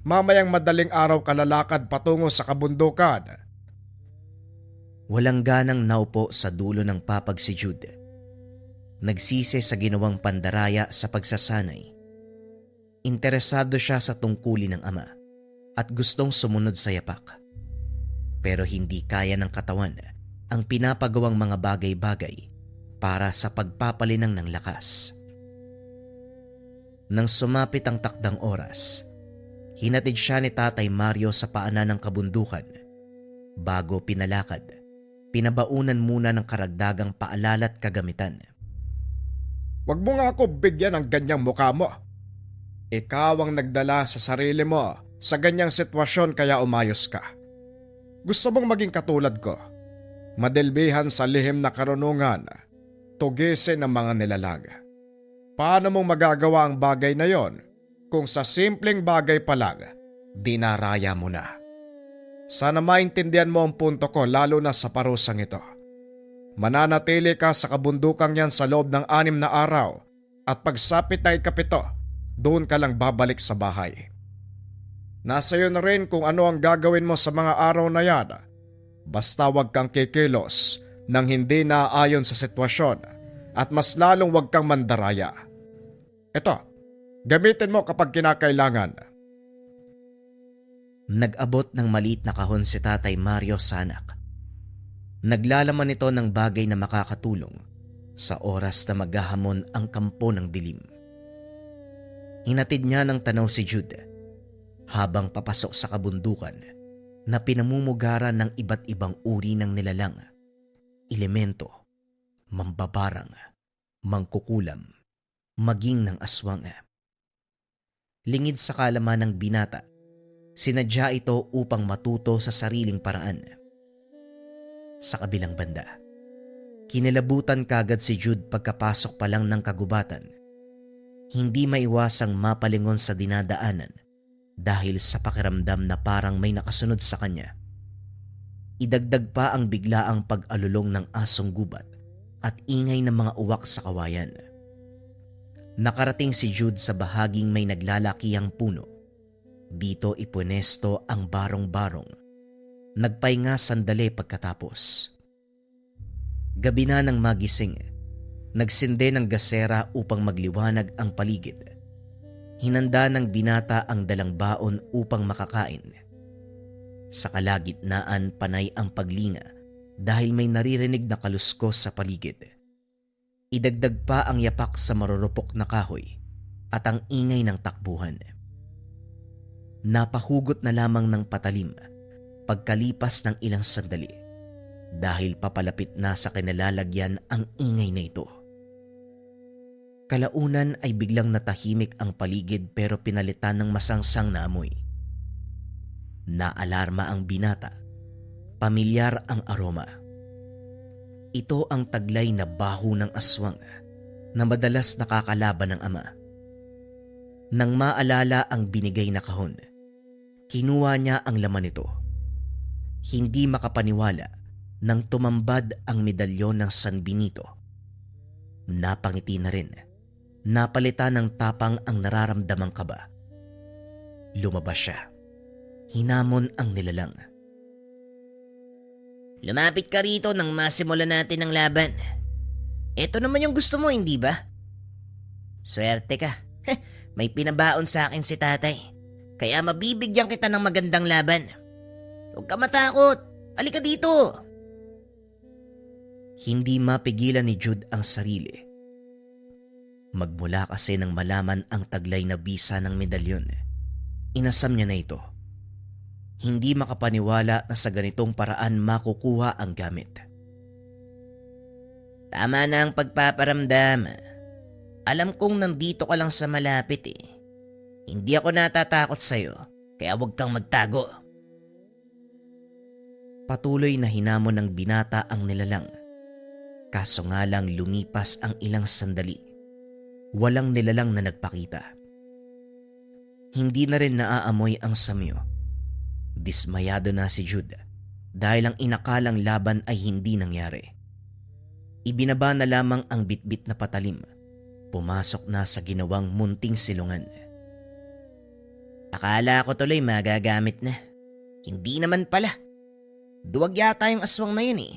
Mamayang madaling araw ka lalakad patungo sa kabundukan. Walang ganang naupo sa dulo ng papag si Jude. Nagsisi sa ginawang pandaraya sa pagsasanay. Interesado siya sa tungkulin ng ama at gustong sumunod sa yapak. Pero hindi kaya ng katawan ang pinapagawang mga bagay-bagay para sa pagpapalinang ng lakas. Nang sumapit ang takdang oras, hinatid siya ni Tatay Mario sa paanan ng kabundukan. Bago pinalakad, pinabaunan muna ng karagdagang paalala at kagamitan. Huwag mo nga ako bigyan ng ganyang mukha mo. Ikaw ang nagdala sa sarili mo sa ganyang sitwasyon kaya umayos ka. Gusto mong maging katulad ko, madilbihan sa lihim na karunungan, tugisin ng mga nilalang. Paano mong magagawa ang bagay na yon kung sa simpleng bagay pa lang, dinaraya mo na? Sana maintindihan mo ang punto ko lalo na sa parusang ito. Mananatili ka sa kabundukang yan sa loob ng 6 na araw at pagsapit na ikapito, doon ka lang babalik sa bahay. Nasa iyo na rin kung ano ang gagawin mo sa mga araw na yan. Basta wag kang kikilos nang hindi naaayon sa sitwasyon at mas lalong wag kang mandaraya. Ito, gamitin mo kapag kinakailangan. Nag-abot ng maliit na kahon si Tatay Mario sa anak. Naglalaman ito ng bagay na makakatulong sa oras na maghahamon ang kampo ng dilim. Hinatid niya ng tanaw si Jude habang papasok sa kabundukan na pinamumugaran ng iba't ibang uri ng nilalang, elemento, mambabarang, mangkukulam, maging ng aswang. Lingid sa kalaman ng binata, sinadya ito upang matuto sa sariling paraan. Sa kabilang banda, kinilabutan kagad si Jude pagkapasok pa lang ng kagubatan. Hindi maiwasang mapalingon sa dinadaanan dahil sa pakiramdam na parang may nakasunod sa kanya. Idagdag pa ang biglaang pag-alulong ng asong gubat at ingay ng mga uwak sa kawayan. Nakarating si Jude sa bahaging may naglalakihang puno. Dito ipunesto ang barong-barong. Nagpahinga sandali pagkatapos. Gabi na nang magising, nagsinde ng gasera upang magliwanag ang paligid. Hinanda ng binata ang dalang baon upang makakain. Sa kalagitnaan panay ang paglinga dahil may naririnig na kaluskos sa paligid. Idagdag pa ang yapak sa marurupok na kahoy at ang ingay ng takbuhan. Napahugot na lamang ng patalim pagkalipas ng ilang sandali dahil papalapit na sa kinalalagyan ang ingay na ito. Kalaunan ay biglang natahimik ang paligid pero pinalitan ng masangsang na amoy. Naalarma ang binata. Pamilyar ang aroma. Ito ang taglay na baho ng aswang na madalas nakakalaban ng ama. Nang maalala ang binigay na kahon, kinuha niya ang laman nito. Hindi makapaniwala nang tumambad ang medalyon ng San Benito. Napangiti na rin. Napalitan ng tapang ang nararamdamang kaba. Lumabas siya. Hinamon ang nilalang. Lumapit ka rito nang masimulan natin ang laban. Ito naman yung gusto mo, hindi ba? Swerte ka. May pinabaon sa akin si tatay. Kaya mabibigyan kita ng magandang laban. Huwag ka matakot. Halika dito. Hindi mapigilan ni Jude ang sarili. Magmula kasi nang malaman ang taglay na bisa ng medalyon, inasam niya na ito. Hindi makapaniwala na sa ganitong paraan makukuha ang gamit. Tama na ang pagpaparamdam. Alam kong nandito ka lang sa malapit eh. Hindi ako natatakot sa'yo, kaya huwag kang magtago. Patuloy na hinamon ng binata ang nilalang. Kaso nga lang lumipas ang ilang sandali. Walang nilalang na nagpakita. Hindi na rin naaamoy ang samyo. Dismayado na si Jude dahil ang inakalang laban ay hindi nangyari. Ibinaba na lamang ang bitbit na patalim. Pumasok na sa ginawang munting silungan. Akala ko tuloy magagamit na. Hindi naman pala. Duwag yata yung aswang na yun eh.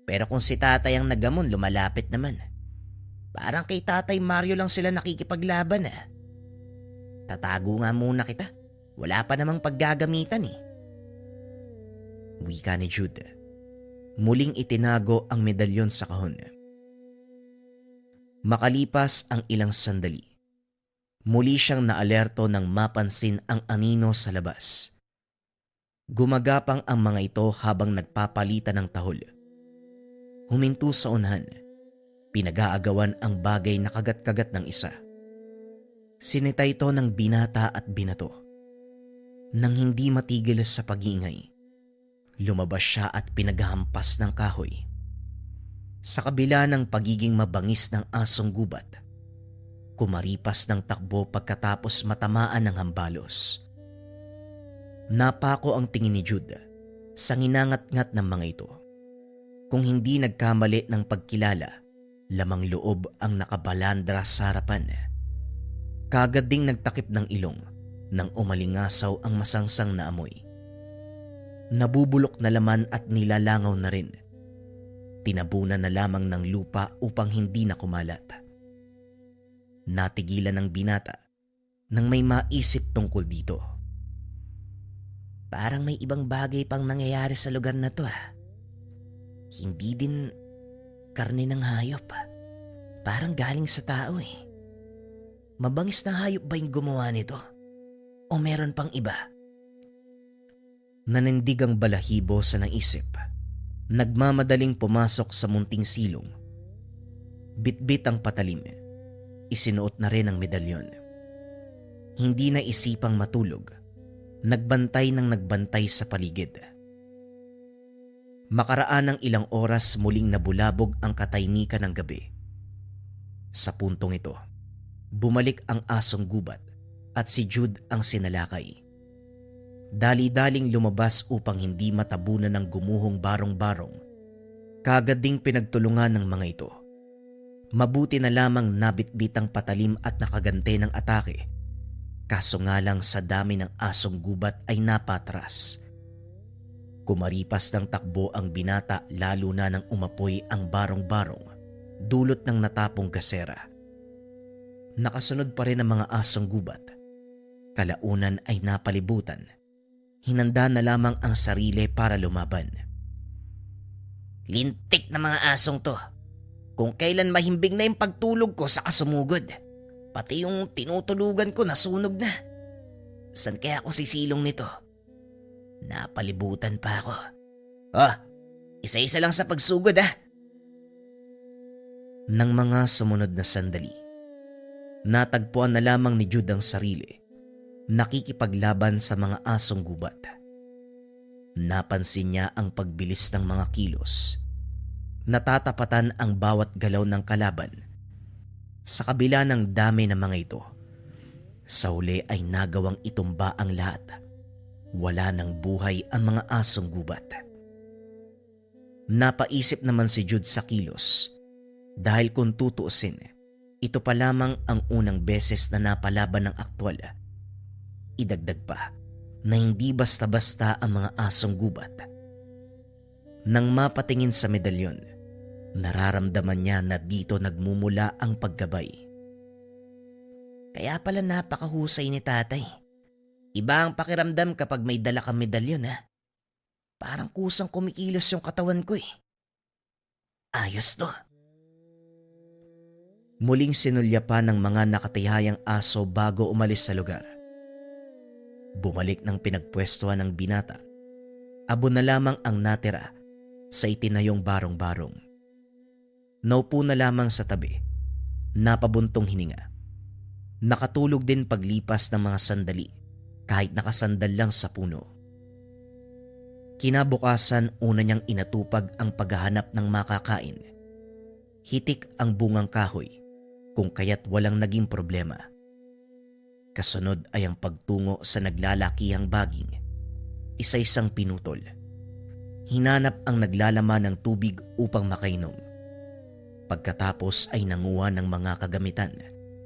Pero kung si tatay ang nagamon, lumalapit naman. Parang kay Tatay Mario lang sila nakikipaglaban ah. Tatago nga muna kita. Wala pa namang paggagamitan eh. Wika ni Jude. Muling itinago ang medalyon sa kahon. Makalipas ang ilang sandali, muli siyang naalerto nang mapansin ang anino sa labas. Gumagapang ang mga ito habang nagpapalitan ng tahol. Huminto sa unahan. Pinag-aagawan ang bagay na kagat-kagat ng isa. Sinita ito ng binata at binato. Nang hindi matigil sa pag-iingay, lumabas siya at pinaghampas ng kahoy. Sa kabila ng pagiging mabangis ng asong gubat, kumaripas ng takbo pagkatapos matamaan ng hambalos. Napako ang tingin ni Jude sa nginangat-ngat ng mga ito. Kung hindi nagkamali ng pagkilala, lamang loob ang nakabalandra sa harapan. Kagad ding nagtakip ng ilong nang umalingasaw ang masangsang na amoy. Nabubulok na laman at nilalangaw na rin. Tinabunan na lamang ng lupa upang hindi na kumalat. Natigilan ng binata nang may maisip tungkol dito. Parang may ibang bagay pang nangyayari sa lugar na to ah. Hindi din karne ng hayop. Parang galing sa tao eh. Mabangis na hayop ba yung gumawa nito? O meron pang iba? Nanindig ang balahibo sa naisip. Nagmamadaling pumasok sa munting silong. Bitbit ang patalim. Isinuot na rin ang medalyon. Hindi na isipang matulog. Nagbantay ng nagbantay sa paligid. Makaraan ng ilang oras muling nabulabog ang katahimikan ng gabi. Sa puntong ito, bumalik ang asong gubat at si Jude ang sinalakay. Dali-daling lumabas upang hindi matabunan ng gumuhong barong-barong. Kagad ding pinagtulungan ng mga ito. Mabuti na lamang nabitbit ang patalim at nakagante ng atake. Kaso nga lang sa dami ng asong gubat ay napatras. Kumaripas ng takbo ang binata lalo na nang umapoy ang barong-barong dulot ng natapong gasera. Nakasunod pa rin ang mga asong gubat. Kalaunan ay napalibutan. Hinanda na lamang ang sarili para lumaban. Lintik na mga asong to. Kung kailan mahimbing na yung pagtulog ko sa kasumugod. Pati yung tinutulugan ko nasunog na. San kaya ako sisilong nito? Napalibutan pa ako. Oh, isa-isa lang sa pagsugod ah. Nang mga sumunod na sandali, natagpuan na lamang ni Jude ang sarili, nakikipaglaban sa mga asong gubat. Napansin niya ang pagbilis ng mga kilos. Natatapatan ang bawat galaw ng kalaban. Sa kabila ng dami ng mga ito, sa huli ay nagawang itumba ang lahat. Wala ng buhay ang mga asong gubat. Napaisip naman si Jude sa kilos. Dahil kung tutuusin, ito pa lamang ang unang beses na napalaban ng aktwal. Idagdag pa na hindi basta-basta ang mga asong gubat. Nang mapatingin sa medalyon, nararamdaman niya na dito nagmumula ang paggabay. Kaya pala napakahusay ni tatay. Iba ang pakiramdam kapag may dala kang medalyon ha. Parang kusang kumikilos yung katawan ko eh. Ayos to. Muling sinulyapan ng mga nakatihayang aso bago umalis sa lugar. Bumalik ng pinagpwestuhan ng binata. Abo na lamang ang natira sa itinayong barong-barong. Naupo na lamang sa tabi, napabuntong hininga. Nakatulog din paglipas ng mga sandali kahit nakasandal lang sa puno. Kinabukasan una niyang inatupag ang paghahanap ng makakain. Hitik ang bungang kahoy kung kaya't walang naging problema. Kasunod ay ang pagtungo sa naglalakihang baging. Isa-isang pinutol. Hinanap ang naglalaman ng tubig upang makainom. Pagkatapos ay nanguha ng mga kagamitan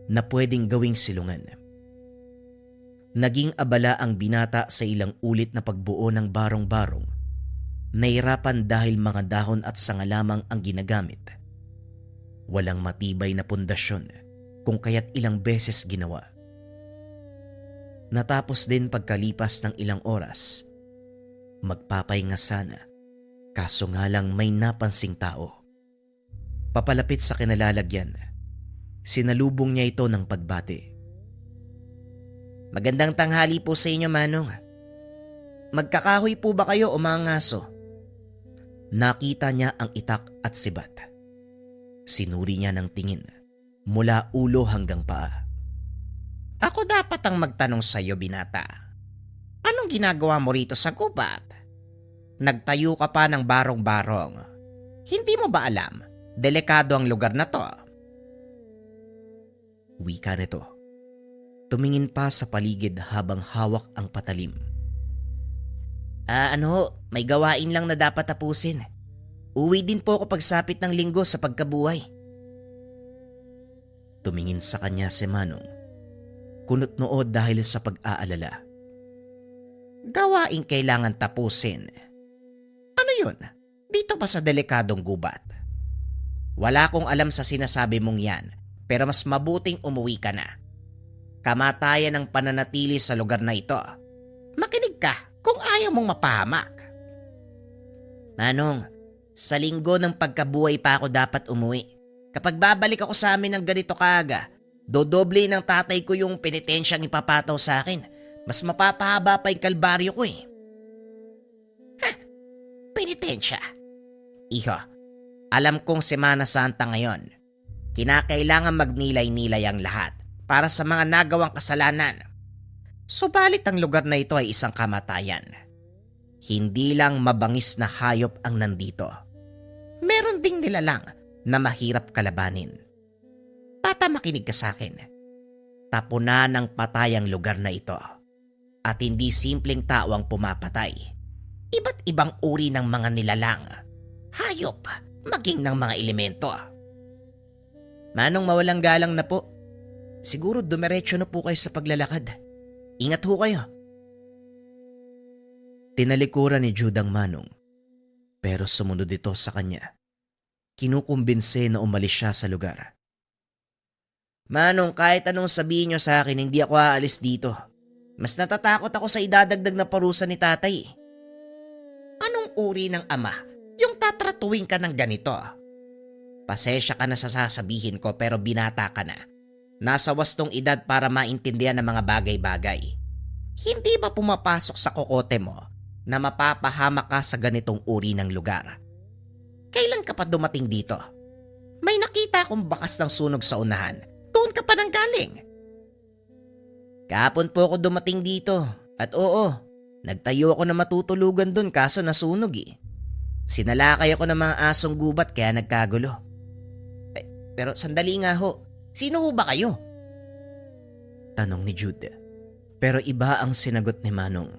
na pwedeng gawing silungan. Naging abala ang binata sa ilang ulit na pagbuo ng barong-barong. Nahirapan dahil mga dahon at sanga lamang ang ginagamit. Walang matibay na pundasyon kung kaya't ilang beses ginawa. Natapos din pagkalipas ng ilang oras. Magpapahinga sana, kaso nga lang may napansing tao. Papalapit sa kinalalagyan, sinalubong niya ito ng pagbati. Magandang tanghali po sa inyo, Manong. Magkakahoy po ba kayo o mga ngaso? Nakita niya ang itak at sibat. Sinuri niya ng tingin mula ulo hanggang paa. Ako dapat ang magtanong sa iyo, binata. Anong ginagawa mo rito sa gubat? Nagtayo ka pa ng barong-barong. Hindi mo ba alam, delikado ang lugar na to? Wika nito. Tumingin pa sa paligid habang hawak ang patalim. May gawain lang na dapat tapusin. Uwi din po ako pagsapit ng linggo sa pagkabuhay. Tumingin sa kanya si Manong. Kunot noo dahil sa pag-aalala. Gawain kailangan tapusin. Ano yun? Dito ba sa delikadong gubat? Wala akong alam sa sinasabi mong yan, pero mas mabuting umuwi ka na. Kamatayan ang pananatili sa lugar na ito. Makinig ka kung ayaw mong mapahamak. Manong, sa linggo ng pagkabuhay pa ako dapat umuwi. Kapag babalik ako sa amin ng ganito kaaga, dodoble ng tatay ko yung penitensyang ipapataw sa akin. Mas mapapahaba pa yung kalbaryo ko eh. Penitensya. Iho, alam kong Semana Santa ngayon. Kinakailangan magnilay-nilay ang lahat para sa mga nagawang kasalanan. Subalit ang lugar na ito ay isang kamatayan. Hindi lang mabangis na hayop ang nandito. Meron ding nilalang na mahirap kalabanin. Bata, makinig ka sa akin. Tapunan ng patay ang lugar na ito. At hindi simpleng tao ang pumapatay. Iba't ibang uri ng mga nilalang, hayop, maging ng mga elemento. Manong, mawalang galang na po. Siguro dumiretso na po kayo sa paglalakad. Ingat ho kayo. Tinalikuran ni Jude ang Manong. Pero sumunod ito sa kanya. Kinukumbinse na umalis siya sa lugar. Manong, kahit anong sabihin niyo sa akin, hindi ako aalis dito. Mas natatakot ako sa idadagdag na parusa ni tatay. Anong uri ng ama yung tatratuhin ka ng ganito? Pasensya ka na sa sasabihin ko pero binata ka na. Nasa wastong edad para maintindihan ng mga bagay-bagay. Hindi ba pumapasok sa kokote mo na mapapahamak ka sa ganitong uri ng lugar? Kailan ka pa dumating dito? May nakita akong bakas ng sunog sa unahan. Doon ka pa nang galing. Kahapon po ako dumating dito at oo, nagtayo ako na matutulugan doon kaso nasunog eh. Sinalakay ako ng mga asong gubat kaya nagkagulo. Pero sandali nga ho, sino ho ba kayo? Tanong ni Jude. Pero iba ang sinagot ni Manong.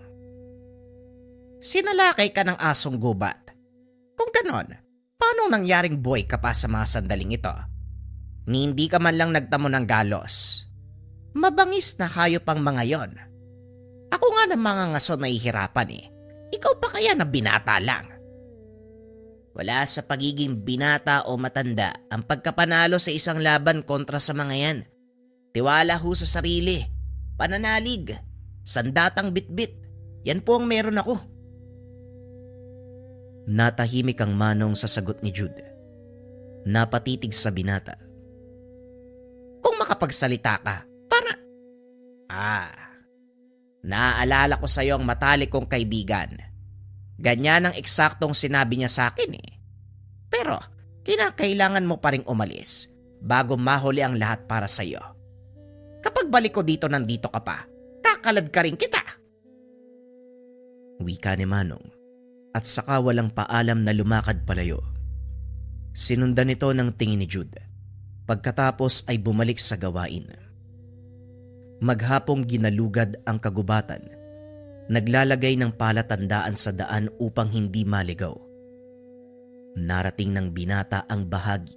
Sinalakay ka ng asong gubat. Kung ganon, Paano nangyaring buhay ka pa sa mga sandaling ito? Ni hindi ka man lang nagtamo ng galos. Mabangis na hayop ang mga yon. Ako nga ng mga ngaso nahihirapan eh. Ikaw pa kaya na binata lang? Wala sa pagiging binata o matanda ang pagkapanalo sa isang laban kontra sa mga yan. Tiwala ho sa sarili, pananalig, sandatang bitbit. Yan po ang meron ako. Natahimik ang Manong sa sagot ni Jude. Napatitig sa binata. Kung makapagsalita ka, para... Naaalala ko sa iyo ang matalik kong kaibigan. Ganyan ang eksaktong sinabi niya sa akin eh. Pero kinakailangan mo pa ring umalis bago mahuli ang lahat para sa iyo. Kapag balik ko dito nandito ka pa, kakalad ka rin kita. Wika ni Manong at saka walang paalam na lumakad palayo. Sinundan ito ng tingin ni Jude. Pagkatapos ay bumalik sa gawain. Maghapong ginalugad ang kagubatan. Naglalagay ng palatandaan sa daan upang hindi maligaw. Narating ng binata ang bahagi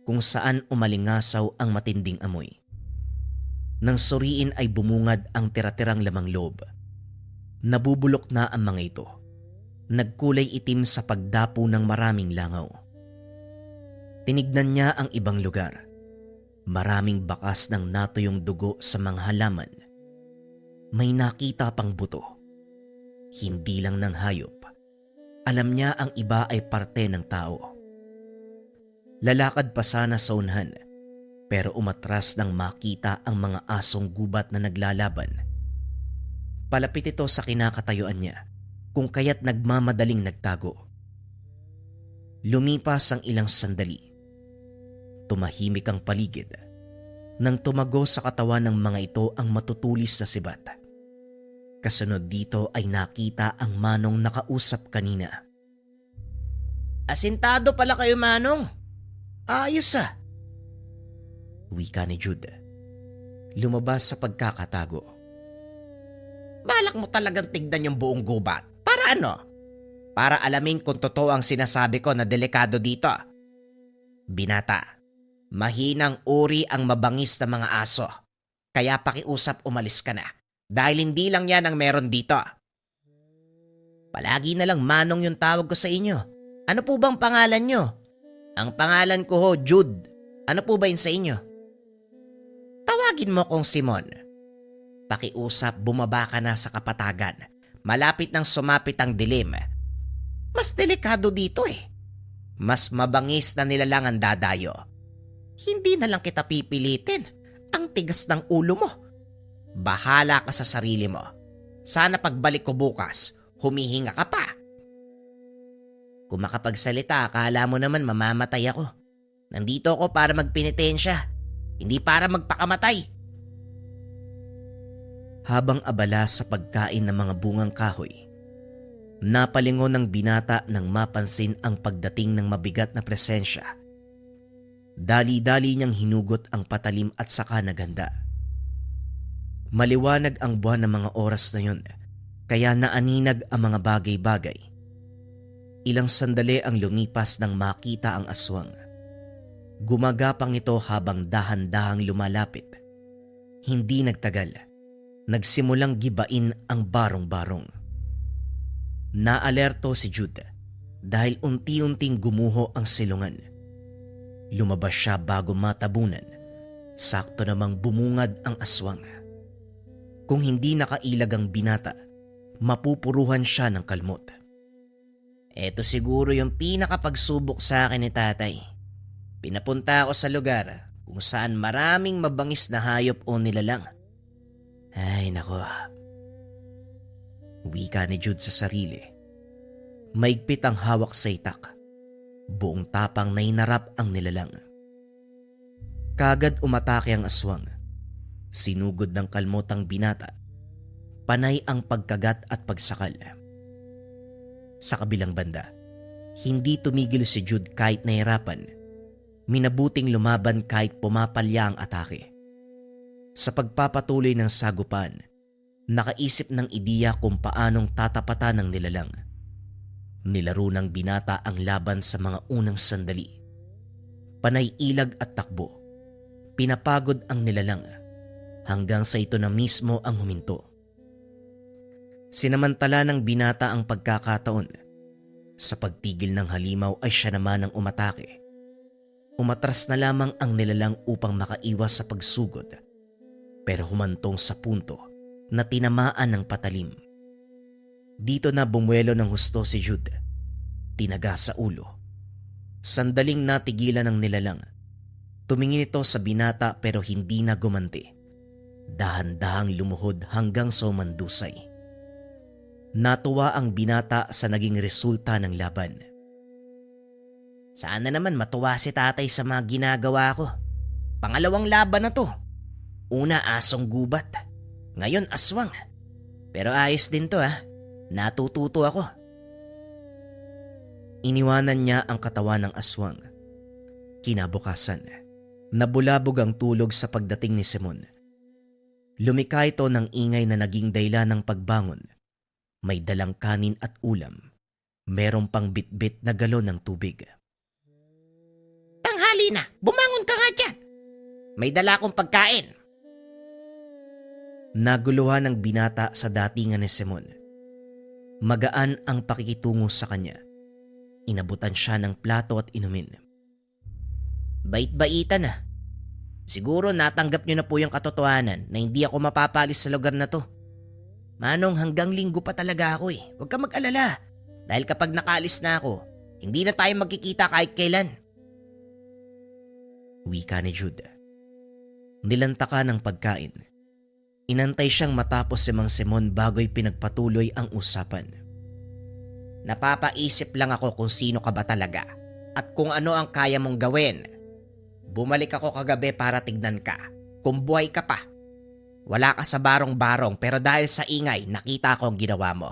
kung saan umalingasaw ang matinding amoy. Nang suriin ay bumungad ang tira-tirang lamang loob. Nabubulok na ang mga ito. Nagkulay itim sa pagdapo ng maraming langaw. Tinignan niya ang ibang lugar. Maraming bakas ng natuyong dugo sa mga halaman. May nakita pang buto. Hindi lang ng hayop. Alam niya ang iba ay parte ng tao. Lalakad pa sana sa unahan, pero umatras nang makita ang mga asong gubat na naglalaban. Palapit ito sa kinakatayuan niya, kung kaya't nagmamadaling nagtago. Lumipas ang ilang sandali. Tumahimik ang paligid. Nang tumago sa katawan ng mga ito ang matutulis na sibat. Kasunod dito ay nakita ang Manong nakausap kanina. Asintado pala kayo, Manong. Ayos ah. Wika ni Jude. Lumabas sa pagkakatago. Balak mo talagang tignan yung buong gubat. Para ano? Para alamin kung totoo ang sinasabi ko na delikado dito. Binata, mahinang uri ang mabangis na mga aso. Kaya pakiusap umalis ka na. Dahil hindi lang yan ang meron dito. Palagi na lang Manong yung tawag ko sa inyo. Ano po bang pangalan nyo? Ang pangalan ko ho, Jude. Ano po ba yun sa inyo? Tawagin mo kong Simon. Pakiusap, bumaba ka na sa kapatagan. Malapit nang sumapit ang dilim. Mas delikado dito eh. Mas mabangis na nilalang ang dadayo. Hindi na lang kita pipilitin. Ang tigas ng ulo mo. Bahala ka sa sarili mo. Sana pagbalik ko bukas, humihinga ka pa. Kung makapagsalita, akala mo naman mamamatay ako. Nandito ako para magpenitensya, hindi para magpakamatay. Habang abala sa pagkain ng mga bungang kahoy, napalingon ng binata nang mapansin ang pagdating ng mabigat na presensya. Dali-dali niyang hinugot ang patalim at saka naganda. Maliwanag ang buwan ng mga oras na yun, kaya naaninag ang mga bagay-bagay. Ilang sandali ang lumipas nang makita ang aswang. Gumagapang ito habang dahan-dahang lumalapit. Hindi nagtagal. Nagsimulang gibain ang barong-barong. Naalerto si Jude dahil unti-unting gumuho ang silungan. Lumabas siya bago matabunan. Sakto namang bumungad ang aswang. Kung hindi nakailag ang binata, mapupuruhan siya ng kalmot. Eto siguro yung pinakapagsubok sa akin ni tatay. Pinapunta ako sa lugar kung saan maraming mabangis na hayop o nilalang. Ay nako. Wika ni Jude sa sarili. Maigpit ang hawak sa itak. Buong tapang na inarap ang nilalang. Kagad umatake ang aswang. Sinugod ng kalmot ang binata. Panay ang pagkagat at pagsakal. Sa kabilang banda, hindi tumigil si Jude kahit nahirapan. Minabuting lumaban kahit pumapalya ang atake. Sa pagpapatuloy ng sagupan, nakaisip ng ideya kung paanong tatapatan ng nilalang. Nilaro ng binata ang laban sa mga unang sandali. Panay ilag at takbo. Pinapagod ang nilalang hanggang sa ito na mismo ang huminto. Sinamantala ng binata ang pagkakataon. Sa pagtigil ng halimaw ay siya naman ang umatake. Umatras na lamang ang nilalang upang makaiwas sa pagsugod, pero humantong sa punto na tinamaan ng patalim. Dito na bumuelo ng husto si Jude. Tinaga sa ulo. Sandaling natigilan ng nilalang. Tumingin ito sa binata pero hindi na gumanti. Dahan-dahang lumuhod hanggang sa umandusay. Natuwa ang binata sa naging resulta ng laban. Sana naman matuwa si tatay sa mga ginagawa ko. Pangalawang laban na to. Una asong gubat. Ngayon aswang. Pero ayos din to ha. Natututo ako. Iniwanan niya ang katawan ng aswang. Kinabukasan, nabulabog ang tulog sa pagdating ni Simon. Lumika ito ng ingay na naging dahilan ng pagbangon. May dalang kanin at ulam. Merong pang bitbit na galon ng tubig. Tanghali na, bumangon ka nga dyan. May dala akong pagkain. Naguluhan ng binata sa datingan ni Simon. Magaan ang pakikitungo sa kanya. Inabutan siya ng plato at inumin. Bait-baitan na. Siguro natanggap niyo na po yung katotohanan na hindi ako mapapalis sa lugar na to. Manong, hanggang linggo pa talaga ako eh. Huwag ka mag-alala. Dahil kapag nakaalis na ako, hindi na tayo magkikita kahit kailan. Wika ni Jude. Nilantaka ng pagkain. Inantay siyang matapos si Mang Simon bago'y pinagpatuloy ang usapan. Napapaisip lang ako kung sino ka ba talaga at kung ano ang kaya mong gawin. Bumalik ako kagabi para tignan ka kung buhay ka pa. Wala ka sa barong-barong pero dahil sa ingay nakita ko ang ginawa mo.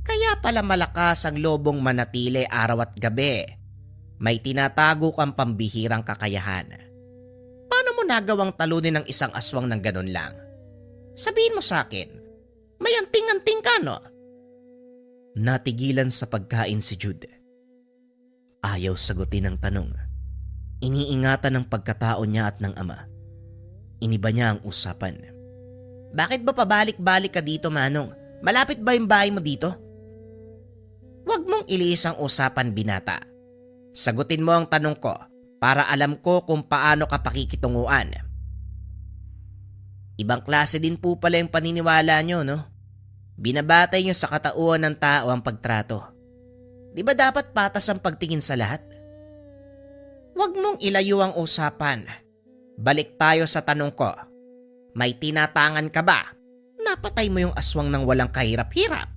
Kaya pala malakas ang lobong manatili araw at gabi. May tinatago kang pambihirang kakayahan. Paano mo nagawang talunin ng isang aswang ng ganun lang? Sabihin mo sa akin, may anting-anting ka no? Natigilan sa pagkain si Jude. Ayaw sagutin ang tanong. Iniingatan ng pagkatao niya at ng ama. Iniba niya ang usapan. Bakit ba pabalik-balik ka dito, Manong? Malapit ba yung bahay mo dito? Huwag mong iliis ang usapan, binata. Sagutin mo ang tanong ko para alam ko kung paano ka pakikitunguan. Ibang klase din po pala yung paniniwala nyo, no? Binabatay nyo sa katauhan ng tao ang pagtrato. Di ba dapat patas ang pagtingin sa lahat? Huwag mong ilayo ang usapan. Balik tayo sa tanong ko. May tinatangan ka ba? Napatay mo yung aswang ng walang kahirap-hirap.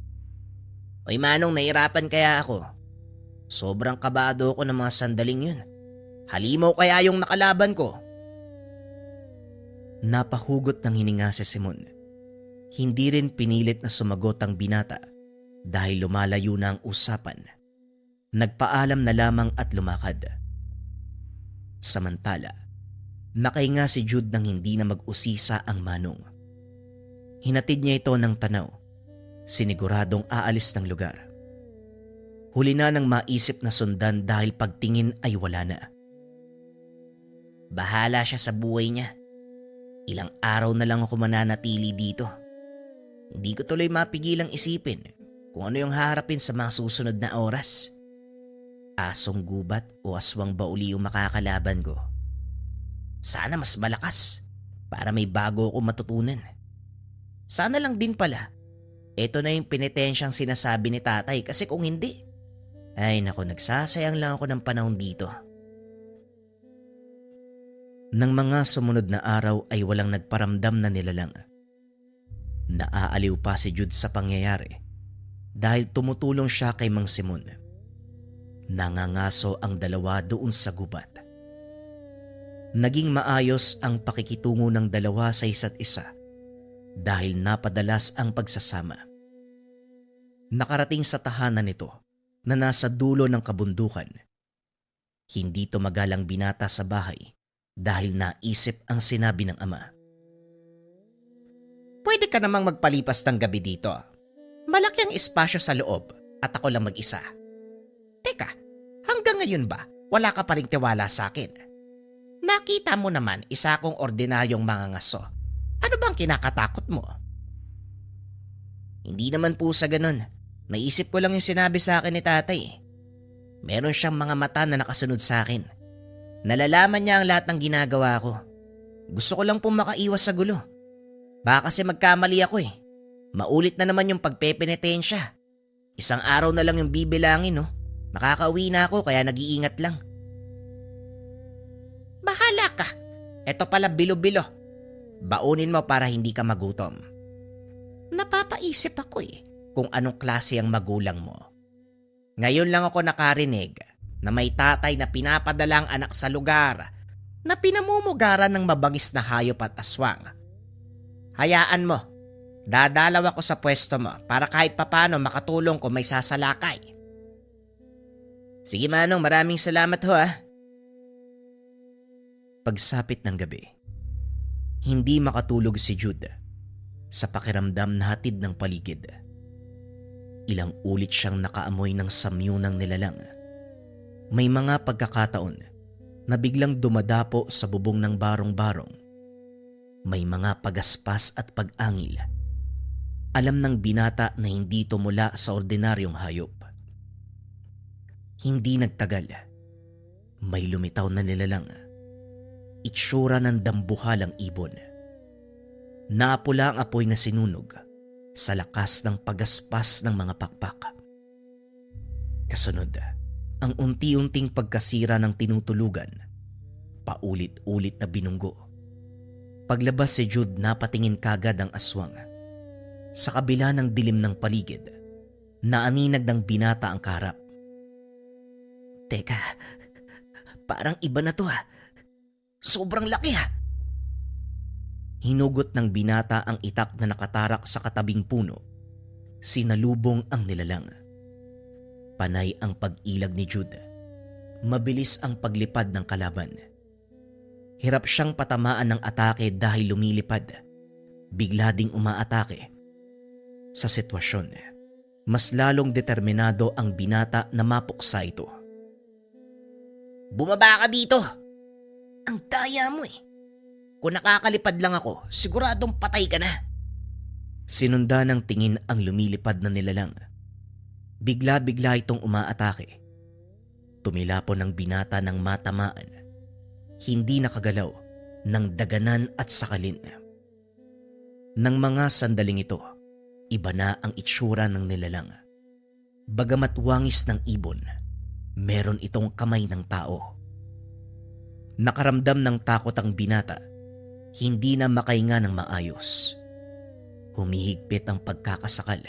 Oy Manong, nahirapan kaya ako. Sobrang kabado ko ng mga sandaling yun. Halimaw kaya yung nakalaban ko. Napahugot ng hininga si Simon. Hindi rin pinilit na sumagot ang binata dahil lumalayo na ang usapan. Nagpaalam na lamang at lumakad. Samantala, nakahinga si Jude nang hindi na mag-usisa ang Manong. Hinatid niya ito ng tanaw. Siniguradong aalis ng lugar. Huli na nang maisip na sundan dahil pagtingin ay wala na. Bahala siya sa buhay niya. Ilang araw na lang ako mananatili dito. Hindi ko tuloy mapigilang isipin kung ano yung haharapin sa mga susunod na oras. Asong gubat o aswang bauli yung makakalaban ko. Sana mas malakas para may bago akong matutunan. Sana lang din pala, ito na yung penitensyang sinasabi ni tatay kasi kung hindi, ay naku, nagsasayang lang ako ng panahon dito. Nang mga sumunod na araw ay walang nagparamdam na nilalang. Naaaliw pa si Jude sa pangyayari dahil tumutulong siya kay Mang Simon. Nangangaso ang dalawa doon sa gubat. Naging maayos ang pakikitungo ng dalawa sa isa't isa dahil napadalas ang pagsasama. Nakarating sa tahanan nito na nasa dulo ng kabundukan. Hindi tumagalang binata sa bahay dahil naisip ang sinabi ng ama. Pwede ka namang magpalipas ng gabi dito. Malaki ang espasyo sa loob at ako lang mag-isa. Teka, hanggang ngayon ba wala ka pa ring tiwala sa akin? Nakita mo naman isa akong ordinaryong mangangaso. Ano bang kinakatakot mo? Hindi naman po sa ganun. Naisip ko lang yung sinabi sa akin ni tatay. Meron siyang mga mata na nakasunod sa akin. Nalalaman niya ang lahat ng ginagawa ko. Gusto ko lang pong makaiwas sa gulo. Baka kasi magkamali ako eh. Maulit na naman yung pagpepenitensya. Isang araw na lang yung bibilangin, no? Makakauwi na ako kaya nag-iingat lang. Bahala ka. Eto pala bilo-bilo. Baunin mo para hindi ka magutom. Napapaisip ako Kung anong klase ang magulang mo. Ngayon lang ako nakarinig na may tatay na pinapadalang anak sa lugar na pinamumugaran ng mabangis na hayop at aswang. Hayaan mo, dadalaw ako sa pwesto mo para kahit papano makatulong kung may sasalakay. Sige Manong, maraming salamat ho ah. Pagsapit ng gabi, hindi makatulog si Jude sa pakiramdam na hatid ng paligid. Ilang ulit siyang nakaamoy ng samyo ng nilalang. May mga pagkakataon na biglang dumadapo sa bubong ng barong-barong. May mga pagaspas at pag-angil. Alam ng binata na hindi ito mula sa ordinaryong hayop. Hindi nagtagal. May lumitaw na nilalang. Itsura ng dambuhalang ibon. Napula ang apoy na sinunog sa lakas ng pagaspas ng mga pakpak. Kasunod, ang unti-unting pagkasira ng tinutulugan. Paulit-ulit na binunggo. Paglabas si Jude, napatingin kagad ang aswang. Sa kabila ng dilim ng paligid, naaninag ng binata ang kaharap. Teka, parang iba na to ha. Sobrang laki ha. Hinugot ng binata ang itak na nakatarak sa katabing puno. Sinalubong ang nilalang. Panay ang pag-ilag ni Jude. Mabilis ang paglipad ng kalaban. Hirap siyang patamaan ng atake dahil lumilipad. Bigla ding umaatake. Sa sitwasyon, mas lalong determinado ang binata na mapuksa ito. Bumaba ka dito. Ang daya mo Kung nakakalipad lang ako, siguradong patay ka na. Sinunda ng tingin ang lumilipad na nilalang. Bigla-bigla itong umaatake. Tumilapon ng binata ng matamaan. Hindi nakagalaw ng daganan at sakalin. Nang mga sandaling ito, iba na ang itsura ng nilalang. Bagamat wangis ng ibon, meron itong kamay ng tao. Nakaramdam ng takot ang binata. Hindi na makahinga ng maayos. Humihigpit ang pagkakasakal.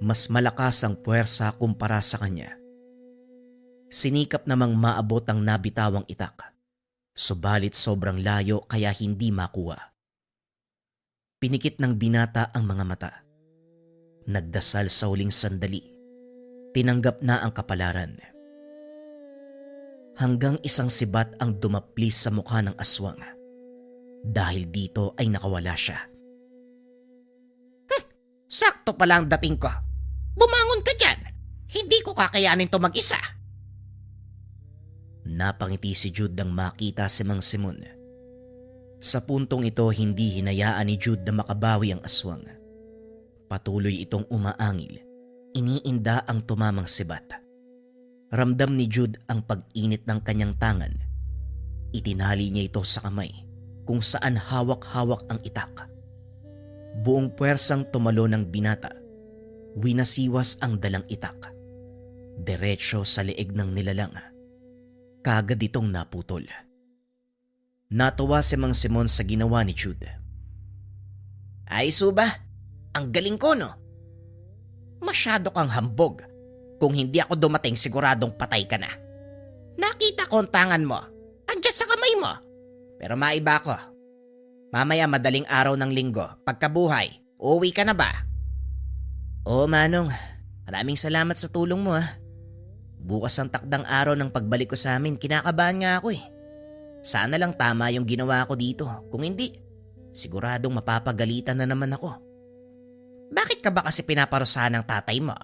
Mas malakas ang puwersa kumpara sa kanya. Sinikap namang maabot ang nabitawang itak. Subalit sobrang layo kaya hindi makuha. Pinikit ng binata ang mga mata. Nagdasal sa huling sandali. Tinanggap na ang kapalaran. Hanggang isang sibat ang dumaplis sa mukha ng aswang. Dahil dito ay nakawala siya. Sakto pala ang dating ko. Bumangon ka dyan. Hindi ko kakayanin to mag-isa. Napangiti si Jude nang makita si Mang Simon. Sa puntong ito, hindi hinayaan ni Jude na makabawi ang aswang. Patuloy itong umaangil. Iniinda ang tumamang sibat. Ramdam ni Jude ang pag-init ng kanyang tangan. Itinali niya ito sa kamay kung saan hawak-hawak ang itak. Buong puwersang tumalo ng binata. Winasiwas ang dalang itak. Diretso sa leeg ng nilalang. Kagad itong naputol. Natuwa si Mang Simon sa ginawa ni Jude. Ay suba, ang galing ko no? Masyado kang hambog. Kung hindi ako dumating siguradong patay ka na. Nakita ko ang tangan mo. Andiyan sa kamay mo. Pero maiba ko. Mamaya madaling araw ng linggo, pagkabuhay, uuwi ka na ba? Oo Manong, maraming salamat sa tulong mo ha. Bukas ang takdang araw ng pagbalik ko sa amin, kinakabahan nga ako eh. Sana lang tama yung ginawa ko dito. Kung hindi, siguradong mapapagalitan na naman ako. Bakit ka ba kasi pinaparusahan ng tatay mo?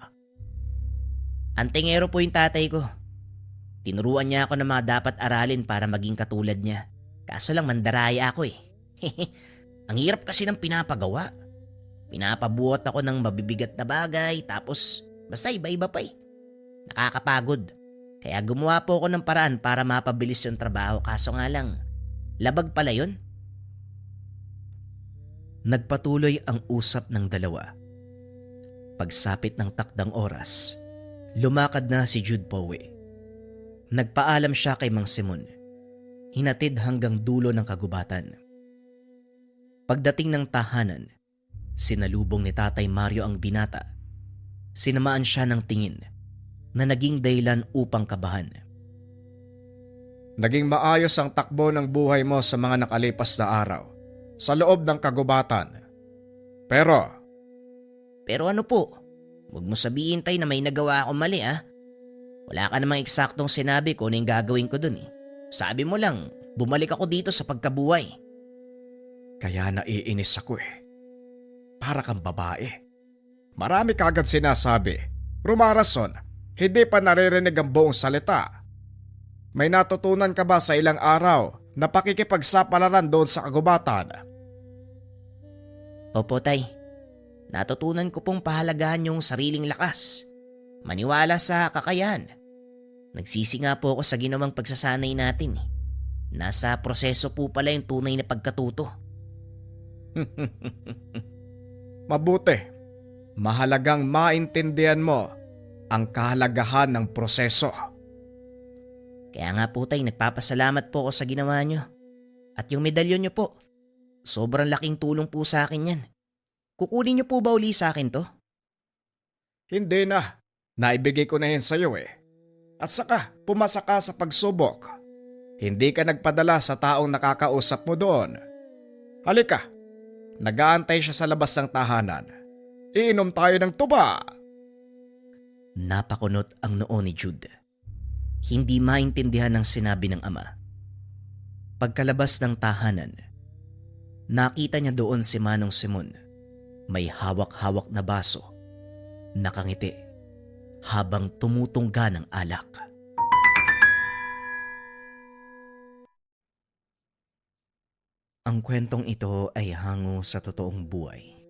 Antingero po yung tatay ko. Tinuruan niya ako ng mga dapat aralin para maging katulad niya. Kaso lang mandaraya ako eh. Ang hirap kasi ng pinapagawa. Pinapabuhat ako ng mabibigat na bagay tapos basta iba-iba pa eh. Nakakapagod. Kaya gumawa po ako ng paraan para mapabilis yung trabaho kaso nga lang, labag pala yun. Nagpatuloy ang usap ng dalawa. Pagsapit ng takdang oras, lumakad na si Jude Powe. Nagpaalam siya kay Mang Simon. Hinatid hanggang dulo ng kagubatan. Pagdating ng tahanan, sinalubong ni Tatay Mario ang binata. Sinamaan siya ng tingin na naging dahilan upang kabahan. Naging maayos ang takbo ng buhay mo sa mga nakalipas na araw sa loob ng kagubatan. Pero Ano po? Huwag mo sabihin tay na may nagawa ako mali ah. Wala ka namang eksaktong sinabi kung ano yung gagawin ko dun eh. Sabi mo lang, bumalik ako dito sa pagkabuhay. kaya naiinis ako eh. Para kang babae. Marami kagad sinasabi. Rumarason, hindi pa naririnig ang buong salita. May natutunan ka ba sa ilang araw na pakikipagsapalaran doon sa kagubatan? Opo tay, natutunan ko pong pahalagahan yung sariling lakas. Maniwala sa kakayahan. Nagsisi nga po ako sa ginawang pagsasanay natin eh. Nasa proseso po pala yung tunay na pagkatuto. Mabuti. Mahalagang maintindihan mo ang kahalagahan ng proseso. Kaya nga po tay, nagpapasalamat po ako sa ginawa nyo. At yung medalyon nyo po, sobrang laking tulong po sa akin yan. Kukunin nyo po ba uli sa akin to? Hindi na. Naibigay ko na yan sa'yo eh. At saka, pumasa ka sa pagsubok. Hindi ka nagpadala sa taong nakakausap mo doon. Halika. Nag-aantay siya sa labas ng tahanan. Iinom tayo ng tuba. Napakunot ang noo ni Jude. Hindi maintindihan ang sinabi ng ama. Pagkalabas ng tahanan, nakita niya doon si Manong Simon. May hawak-hawak na baso. Nakangiti habang tumutungga ng alak. Ang kwentong ito ay hango sa totoong buhay.